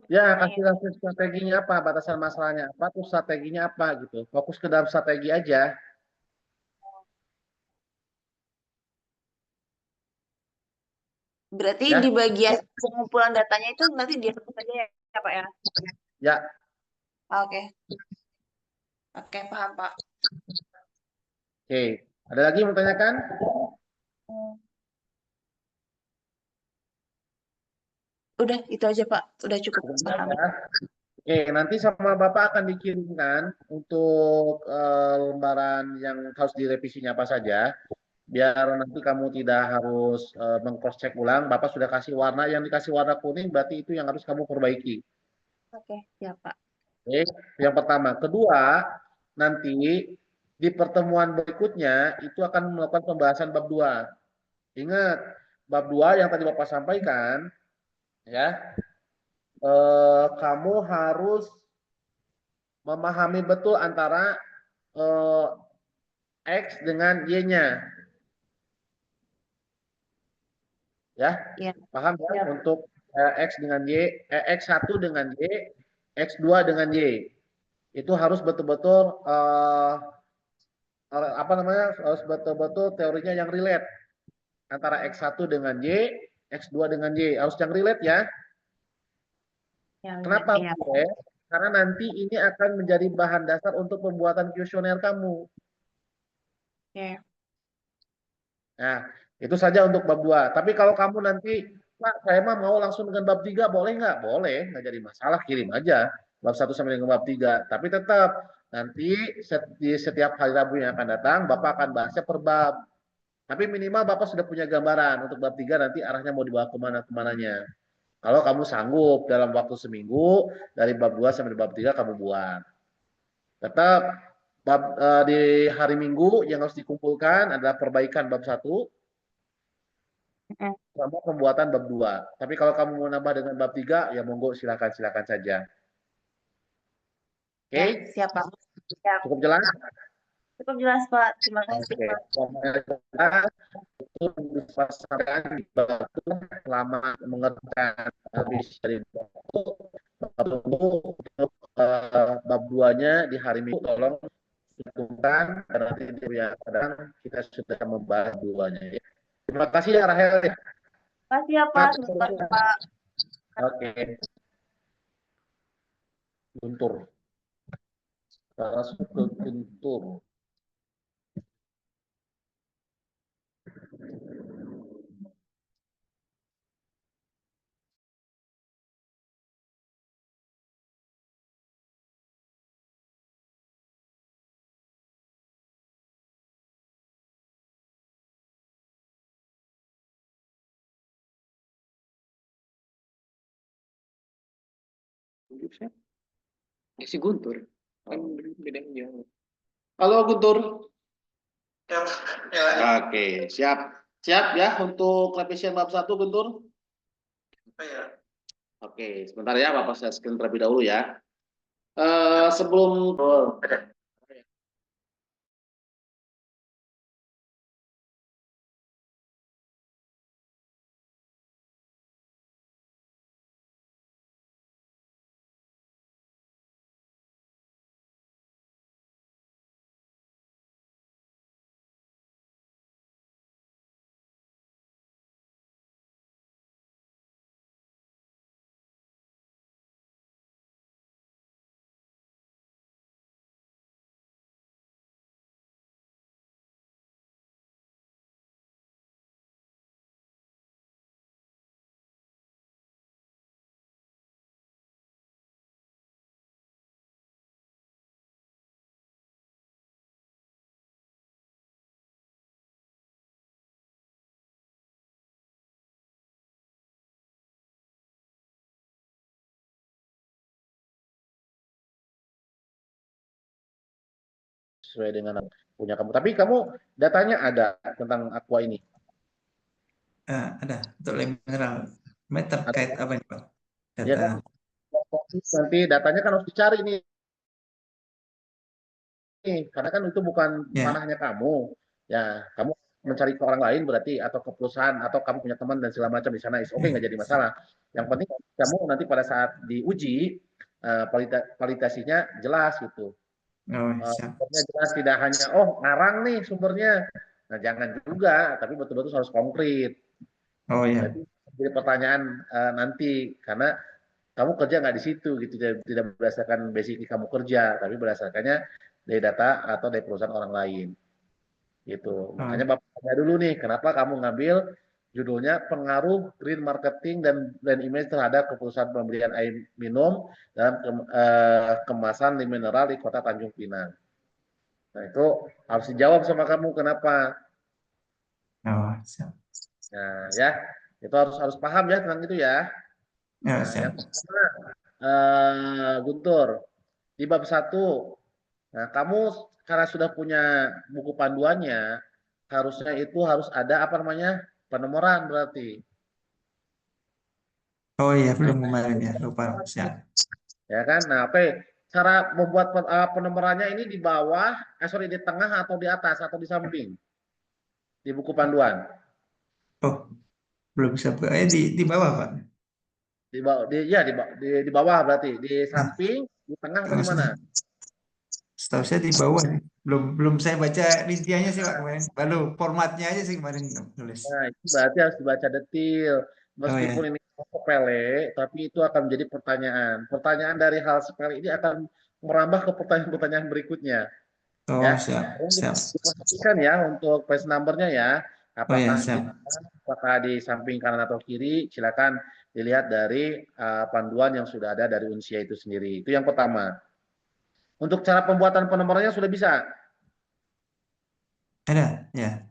Ya, kasih langsung strateginya apa, batasan masalahnya apa, terus strateginya apa gitu. Fokus ke dalam strategi aja. Berarti Ya. di bagian pengumpulan datanya itu nanti dia fokus aja ya, Pak ya? Ya, Oke. Oke, paham, Pak. oke. Ada lagi yang mau tanyakan? Udah, itu aja, Pak. Udah cukup paham. Ya. Oke, nanti sama Bapak akan dikirimkan untuk lembaran yang harus direvisinya apa saja. Biar nanti kamu tidak harus meng-cross check ulang. Bapak sudah kasih warna, yang dikasih warna kuning berarti itu yang harus kamu perbaiki. Oke, siap, Pak. Oke, yang pertama. Kedua, nanti di pertemuan berikutnya itu akan melakukan pembahasan bab 2. Ingat, bab 2 yang tadi Bapak sampaikan, ya, kamu harus memahami betul antara X dengan Y-nya. Ya, Ya. paham ya? Ya. Untuk X dengan Y, X1 dengan Y, X2 dengan Y. Itu harus betul-betul apa namanya? Harus betul-betul teorinya yang relate antara X1 dengan Y, X2 dengan Y. Harus yang relate ya. Kenapa? Ya. Karena nanti ini akan menjadi bahan dasar untuk pembuatan kuesioner kamu. Ya. Nah, itu saja untuk bab 2. Tapi kalau kamu nanti, Pak, saya mah mau langsung dengan bab 3, boleh nggak? Boleh, nggak jadi masalah, kirim aja. Bab 1 sampai dengan bab 3. Tapi tetap, nanti di setiap hari Rabu yang akan datang, Bapak akan bahasnya per bab. Tapi minimal Bapak sudah punya gambaran untuk bab 3 nanti arahnya mau dibawa kemananya. Kalau kamu sanggup dalam waktu seminggu, dari bab 2 sampai bab 3 kamu buat. Tetap di hari Minggu yang harus dikumpulkan adalah perbaikan bab 1, sama pembuatan bab 2. Tapi kalau kamu mau nambah dengan bab 3, ya monggo silakan saja. Oke? Ya, siap Pak. Siap. Cukup jelas? Cukup jelas Pak. Terima kasih Oke. Pak. Itu dipastikan dibantu selama mengerjakan habis dari untuk bab 2-nya di hari Minggu tolong tentukan karena nanti ya kadang kita sudah membahas 2-nya ya. Terima kasih ya Rahel. Terima kasih ya Pak. Semoga Pak. Oke. Guntur. Langsung ke Guntur. Si Guntur kan beda jauh. Halo Guntur. Ya, Oke, siap. Siap ya untuk revisi bab 1 Guntur? ya. Oke, sebentar ya Bapak saya screen terlebih dahulu ya. Sebelum sesuai dengan punya kamu. Tapi kamu datanya ada tentang aqua ini. Ada untuk lem mineral. Terkait apa nih Pak? Ya kan? Data. Nanti datanya kan harus dicari nih. Karena kan itu bukan Ya. panahnya kamu. Ya, kamu mencari ke orang lain berarti atau ke perusahaan atau kamu punya teman dan segala macam di sana is oke nggak jadi masalah. Yang penting kamu nanti pada saat diuji kualitasinya jelas gitu. Siap. Sumbernya jelas tidak hanya ngarang nih sumbernya. Nah, jangan juga, tapi betul-betul harus konkret. Ya. Jadi jadi pertanyaan nanti karena kamu kerja nggak di situ gitu, tidak berdasarkan basic kamu kerja, tapi berdasarkannya dari data atau dari perusahaan orang lain. Gitu. Makanya Bapak tanya dulu nih, kenapa kamu ngambil judulnya pengaruh green marketing dan brand image terhadap keputusan pembelian air minum dalam kemasan mineral di Kota Tanjung Pinang. Nah, itu harus dijawab sama kamu kenapa. Siap. Nah, ya, itu harus paham ya tentang itu ya. Ya, Nah, yang siap. pertama, Guntur, di bab 1, nah kamu karena sudah punya buku panduannya, harusnya itu harus ada apa namanya penomoran berarti. Iya, belum kemarin ya, lupa. Siap. Ya kan? Nah, oke. Cara membuat penomorannya ini di bawah, sorry di tengah atau di atas atau di samping di buku panduan. Belum bisa. Di bawah Pak. Di bawah, di bawah berarti di samping, di tengah atau di mana? Setahu saya di bawah. Belum saya baca rinciannya sih Pak kemarin. Baru formatnya aja sih kemarin nulis. Nah, itu berarti harus dibaca detil. Meskipun Ya. ini sepele, tapi itu akan menjadi pertanyaan. Pertanyaan dari hal sepele ini akan merambah ke pertanyaan-pertanyaan berikutnya. Ya, Siap. dipastikan ya untuk page number-nya ya. Ya, Apakah siap. di samping kanan atau kiri, silakan dilihat dari panduan yang sudah ada dari Unsia itu sendiri. Itu yang pertama. Untuk cara pembuatan penomorannya sudah bisa. Ada, ya.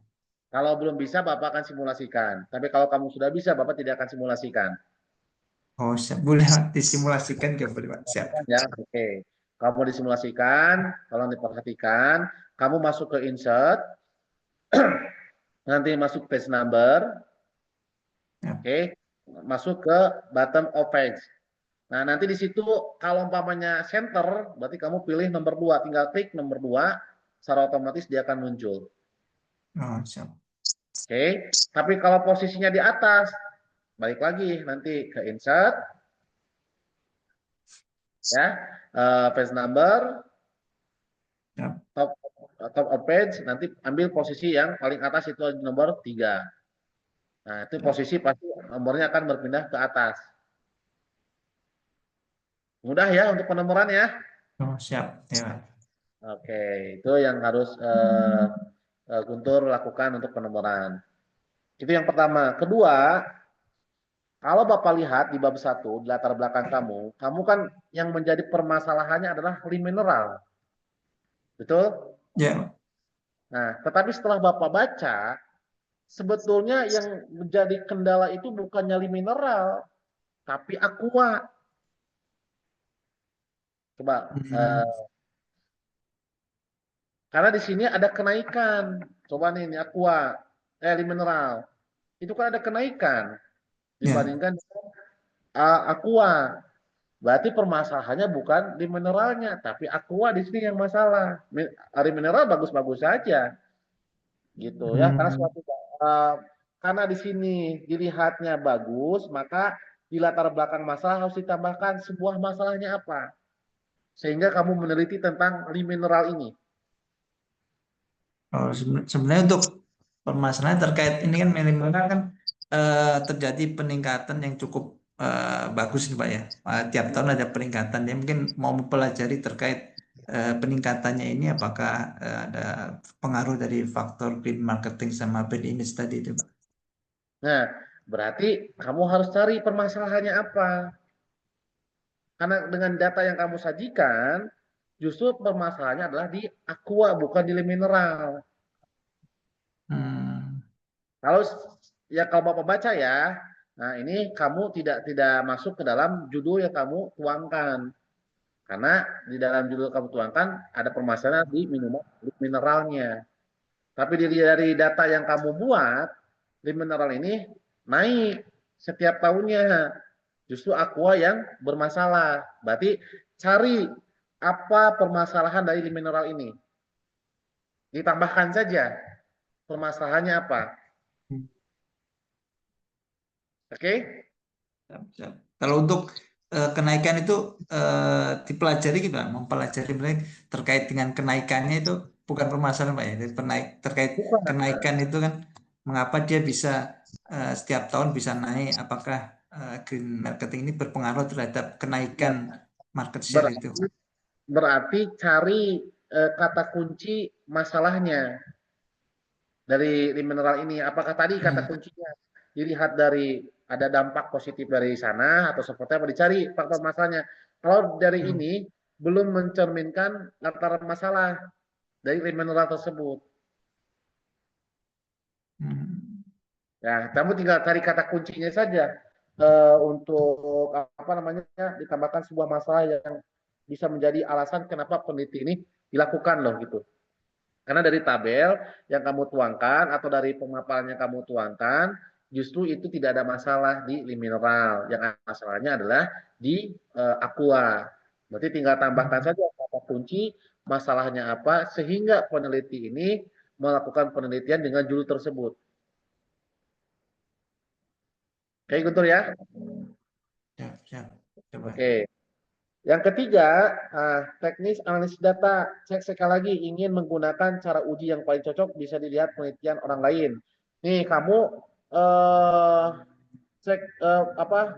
Kalau belum bisa, Bapak akan simulasikan. Tapi kalau kamu sudah bisa, Bapak tidak akan simulasikan. Siap. Boleh disimulasikan nggak boleh Pak? Siap. Ya, oke. Kamu disimulasikan, tolong diperhatikan. Kamu masuk ke insert, nanti masuk page number. Ya. Oke, masuk ke bottom of page. Nah, nanti di situ kalau umpamanya center, berarti kamu pilih nomor 2, tinggal klik nomor 2, secara otomatis dia akan muncul. Oh, siap. Oke, tapi kalau posisinya di atas, balik lagi nanti ke insert, ya, page number, Siap. top of page, nanti ambil posisi yang paling atas itu nomor 3. Nah, itu posisi pasti nomornya akan berpindah ke atas. Mudah ya untuk penomoran ya. Oh, siap. Ya. Oke, itu yang harus Guntur lakukan untuk penomoran. Itu yang pertama. Kedua, kalau Bapak lihat di bab 1, di latar belakang kamu kan yang menjadi permasalahannya adalah lem mineral. Betul? Ya. Nah, tetapi setelah Bapak baca, sebetulnya yang menjadi kendala itu bukannya lem mineral, tapi aqua. Coba, karena di sini ada kenaikan. Coba nih, ini aqua, lem mineral. Itu kan ada kenaikan dibandingkan dengan aqua. Berarti permasalahannya bukan di mineralnya, tapi aqua di sini yang masalah. Air mineral bagus-bagus saja, gitu ya. Karena di sini dilihatnya bagus, maka di latar belakang masalah harus ditambahkan sebuah masalahnya apa, sehingga kamu meneliti tentang mineral ini. Oh, sebenarnya untuk permasalahan terkait ini kan minimal kan terjadi peningkatan yang cukup bagus nih Pak ya. Tiap tahun ada peningkatan. Dia mungkin mau mempelajari terkait peningkatannya ini apakah ada pengaruh dari faktor green marketing sama brand image tadi itu Pak. Nah, berarti kamu harus cari permasalahannya apa. Karena dengan data yang kamu sajikan, justru permasalahannya adalah di aqua, bukan di mineral. Kalau Bapak baca ya, nah ini kamu tidak masuk ke dalam judul yang kamu tuangkan, karena di dalam judul kamu tuangkan ada permasalahan di minuman mineralnya. Tapi dari data yang kamu buat, di mineral ini naik setiap tahunnya. Justru aqua yang bermasalah. Berarti cari apa permasalahan dari mineral ini. Ditambahkan saja permasalahannya apa. Oke? Siap. Kalau untuk kenaikan itu dipelajari gitu Pak, mempelajari mereka terkait dengan kenaikannya itu bukan permasalahan Pak ya. Terkait kenaikan itu kan mengapa dia bisa setiap tahun bisa naik, apakah green marketing ini berpengaruh terhadap kenaikan market share itu. Berarti cari kata kunci masalahnya dari mineral ini. Apakah tadi kata kuncinya dilihat dari ada dampak positif dari sana atau seperti apa, dicari faktor masalahnya. Kalau dari ini belum mencerminkan latar masalah dari mineral tersebut. Ya, kamu tinggal cari kata kuncinya saja untuk apa namanya ditambahkan sebuah masalah yang bisa menjadi alasan kenapa peneliti ini dilakukan loh gitu. Karena dari tabel yang kamu tuangkan atau dari pemaparan yang kamu tuangkan, justru itu tidak ada masalah di mineral. Yang masalahnya adalah di aqua. Berarti tinggal tambahkan saja kata kunci masalahnya apa sehingga peneliti ini melakukan penelitian dengan judul tersebut. Oke, Guntur ya. Siap. Coba. Oke. Yang ketiga, teknis analisis data. Cek sekali lagi, ingin menggunakan cara uji yang paling cocok bisa dilihat penelitian orang lain. Nih, kamu cek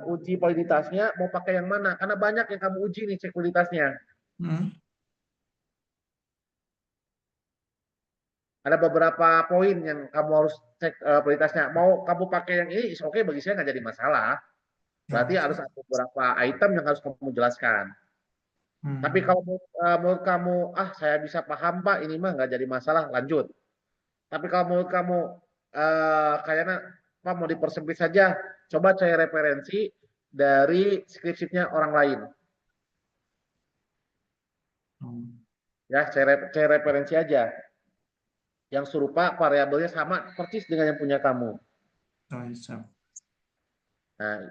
uji validitasnya mau pakai yang mana? Karena banyak yang kamu uji nih cek validitasnya. Ada beberapa poin yang kamu harus cek validitasnya. Mau kamu pakai yang ini, oke, bagi saya nggak jadi masalah. Berarti harus ada beberapa item yang harus kamu jelaskan. Tapi kalau menurut kamu, saya bisa paham Pak, ini mah nggak jadi masalah, lanjut. Tapi kalau menurut kamu kayaknya Pak mau dipersempit saja, coba cari referensi dari skripsinya orang lain. Ya, cari referensi aja. Yang serupa variabelnya sama persis dengan yang punya kamu. Nah,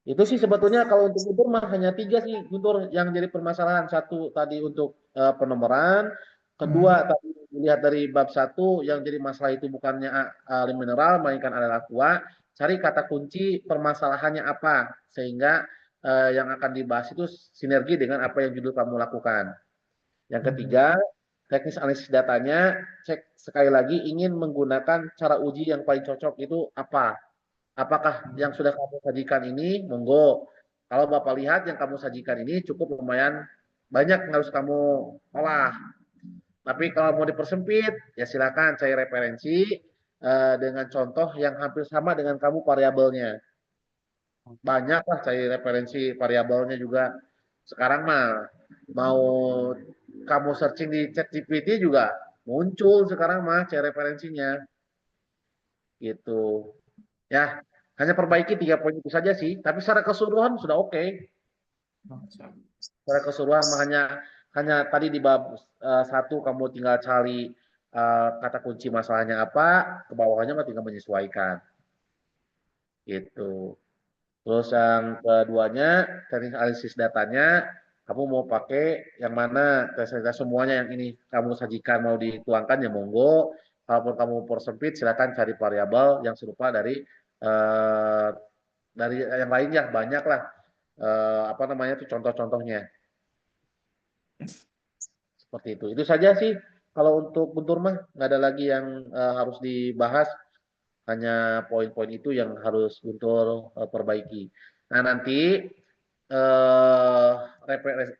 itu sih sebetulnya kalau untuk Guntur mah hanya 3 sih Guntur yang jadi permasalahan. Satu tadi untuk penomoran, kedua tadi dilihat dari bab 1 yang jadi masalah itu bukannya alim mineral melainkan adalah aqua. Cari kata kunci permasalahannya apa sehingga yang akan dibahas itu sinergi dengan apa yang judul kamu lakukan. Yang ketiga, teknis analisis datanya, cek sekali lagi ingin menggunakan cara uji yang paling cocok itu apa. Apakah yang sudah kamu sajikan ini, monggo. Kalau Bapak lihat yang kamu sajikan ini cukup lumayan banyak yang harus kamu olah. Tapi kalau mau dipersempit, ya silakan cari referensi dengan contoh yang hampir sama dengan kamu variabelnya. Banyak lah cari referensi variabelnya juga. Sekarang mah mau kamu searching di ChatGPT juga muncul sekarang mah cari referensinya. Gitu. Ya, hanya perbaiki 3 poin itu saja sih. Tapi secara keseluruhan sudah oke. Secara keseluruhan hanya tadi di bab 1 kamu tinggal cari kata kunci masalahnya apa, ke bawahnya mah tinggal menyesuaikan. Gitu. Terus yang keduanya, teknik analisis datanya, kamu mau pakai yang mana? Tes semuanya yang ini kamu sajikan mau dituangkan ya monggo. Kalaupun kamu persempit, silakan cari variabel yang serupa eh, dari yang lainnya banyak lah. Apa namanya itu contoh-contohnya seperti itu. Itu saja sih. Kalau untuk Guntur mah nggak ada lagi yang harus dibahas. Hanya poin-poin itu yang harus Guntur perbaiki. Nah nanti eh,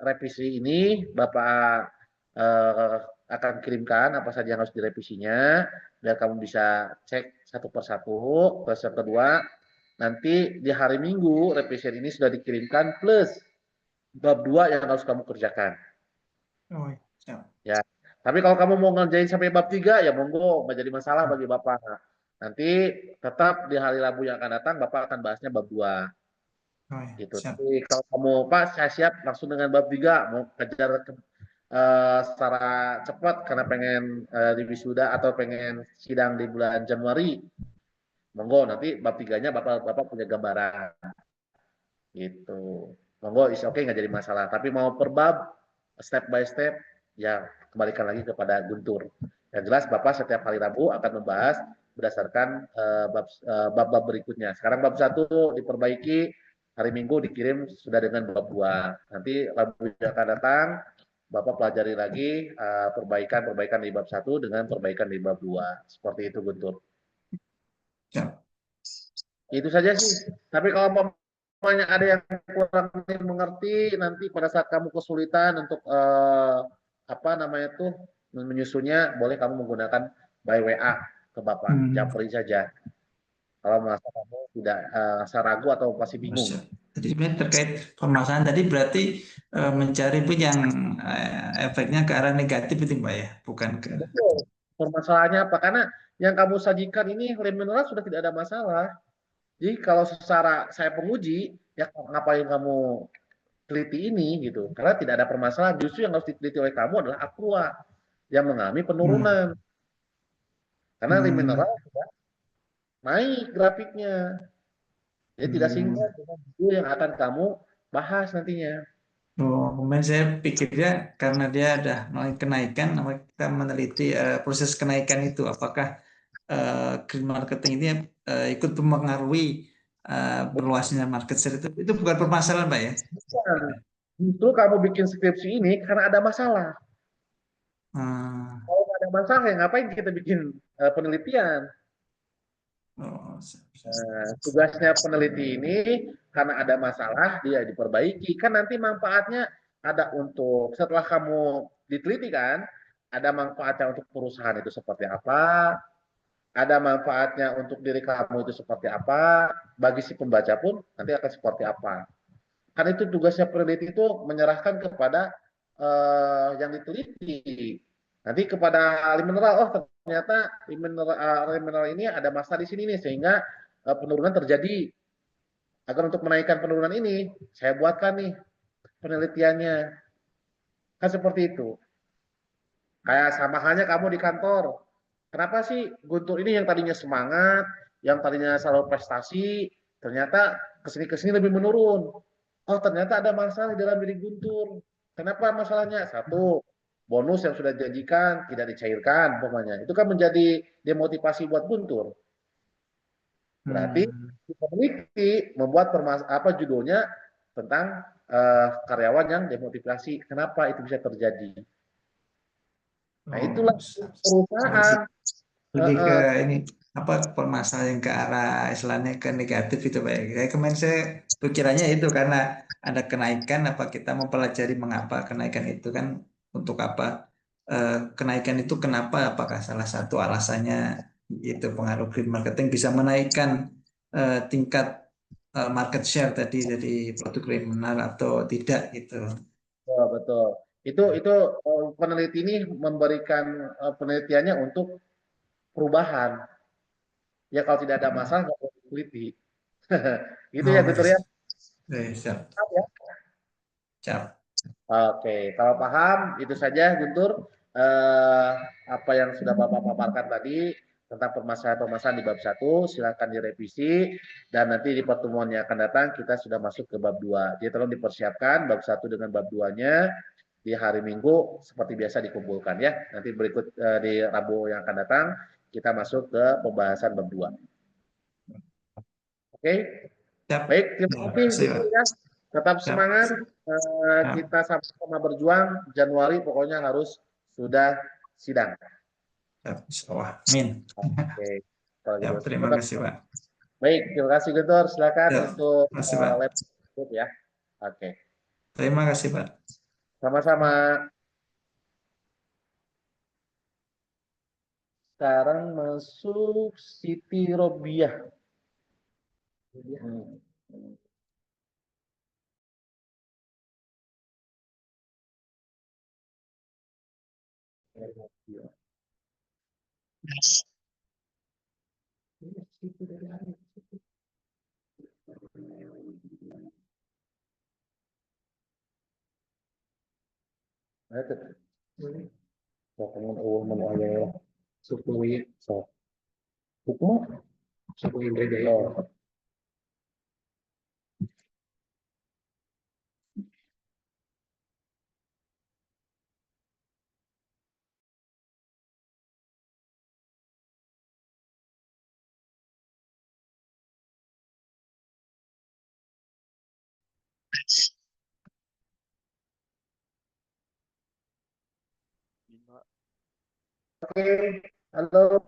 revisi ini Bapak eh, akan kirimkan apa saja yang harus direvisinya biar kamu bisa cek satu persatu. Terus yang kedua, nanti di hari Minggu revisi ini sudah dikirimkan plus bab 2 yang harus kamu kerjakan. Oh, siap. Ya. Tapi kalau kamu mau ngerjain sampai bab 3 ya monggo, nggak jadi masalah bagi Bapak. Nanti tetap di hari Rabu yang akan datang Bapak akan bahasnya bab 2. Oh, ya, Gitu. siap. Tapi kalau kamu Pak saya siap langsung dengan bab 3 mau kejar secara cepat karena pengen di wisuda atau pengen sidang di bulan Januari. Monggo nanti bab 3-nya Bapak punya gambaran. Gitu. Monggo is oke nggak jadi masalah. Tapi mau per bab step by step ya kembalikan lagi kepada Guntur. Yang jelas Bapak setiap hari Rabu akan membahas berdasarkan bab-bab berikutnya. Sekarang bab 1 diperbaiki, hari Minggu dikirim sudah dengan bab 2. Nanti Rabu yang akan datang Bapak pelajari lagi perbaikan-perbaikan di bab 1 dengan perbaikan di bab 2. Seperti itu Guntur. Siap. Itu saja sih. Tapi kalau ada yang kurang mengerti nanti pada saat kamu kesulitan untuk apa namanya tuh menyusunnya boleh kamu menggunakan by WA ke Bapak, japri saja. Kalau merasa kamu tidak rasa ragu atau masih bingung. Jadi sebenarnya terkait permasalahan tadi berarti mencari pun yang efeknya ke arah negatif itu Mbak ya, bukan ke. Betul. Permasalahannya apa? Karena yang kamu sajikan ini lem mineral sudah tidak ada masalah. Jadi kalau secara saya penguji, ya ngapain kamu teliti ini gitu? Karena tidak ada permasalahan. Justru yang harus diteliti oleh kamu adalah aqua yang mengalami penurunan. Karena lem mineral sudah naik grafiknya. Jadi tidak sinkron dengan judul yang akan kamu bahas nantinya. Oh, kemudian saya pikirnya karena dia ada mulai kenaikan, maka kita meneliti proses kenaikan itu, apakah green marketing ini ikut mempengaruhi berluasnya market share itu bukan permasalahan Pak ya? Bukan. Justru kamu bikin skripsi ini karena ada masalah. Kalau nggak ada masalah, ya ngapain kita bikin penelitian? Tugasnya peneliti ini karena ada masalah dia diperbaiki. Kan nanti manfaatnya ada untuk setelah kamu diteliti kan, ada manfaatnya untuk perusahaan itu seperti apa, ada manfaatnya untuk diri kamu itu seperti apa, bagi si pembaca pun nanti akan seperti apa. Kan itu tugasnya peneliti itu menyerahkan kepada yang diteliti. Nanti kepada ahli mineral, oh ternyata mineral ini ada masalah di sini nih sehingga penurunan terjadi. Agar untuk menaikkan penurunan ini, saya buatkan nih penelitiannya. Kan seperti itu. Kayak sama halnya kamu di kantor. Kenapa sih Guntur ini yang tadinya semangat, yang tadinya selalu prestasi, ternyata kesini lebih menurun. Oh, ternyata ada masalah di dalam diri Guntur. Kenapa masalahnya? Satu, bonus yang sudah dijanjikan tidak dicairkan, umpamanya. Itu kan menjadi demotivasi buat Guntur. Berarti kita meneliti membuat apa judulnya tentang karyawan yang demotivasi. Kenapa itu bisa terjadi? Nah, itulah perusahaan. Lebih ke ini apa permasalahan yang ke arah istilahnya ke negatif itu Pak. Saya kemarin saya pikirannya itu karena ada kenaikan apa kita mempelajari mengapa kenaikan itu kan untuk apa kenaikan itu kenapa apakah salah satu alasannya itu pengaruh green marketing bisa menaikkan tingkat market share tadi dari produk kriminal atau tidak gitu. Oh, betul. Itu peneliti ini memberikan penelitiannya untuk perubahan. Ya kalau tidak ada masalah nggak perlu diteliti. Gitu ya, Guntur ya. Siap. Paham ya? Siap. Oke, kalau paham itu saja Guntur. Apa yang sudah Bapak paparkan tadi tentang permasalahan-permasalahan di bab 1 silakan direvisi dan nanti di pertemuan yang akan datang kita sudah masuk ke bab 2. Jadi tolong dipersiapkan bab 1 dengan bab 2-nya di hari Minggu seperti biasa dikumpulkan ya. Nanti berikut di Rabu yang akan datang kita masuk ke pembahasan bab 2. Oke. Siap. Baik, terima kasih Siap. Guntur ya. Tetap Siap. semangat. Kita sama-sama berjuang. Januari pokoknya harus sudah sidang. Wah, amin. Oke. Kalau Ya, gitu. terima Tetap- kasih Pak. Baik, terima kasih Guntur. Silakan Ya, untuk terima kasih, Pak. laptop ya. Oke. Terima kasih Pak. Sama-sama. Sekarang masuk Siti Robiah. Hmm. So, kamu menu ayah suku ya. So, hukum suku Indra Jaya. Oh. Oke, halo.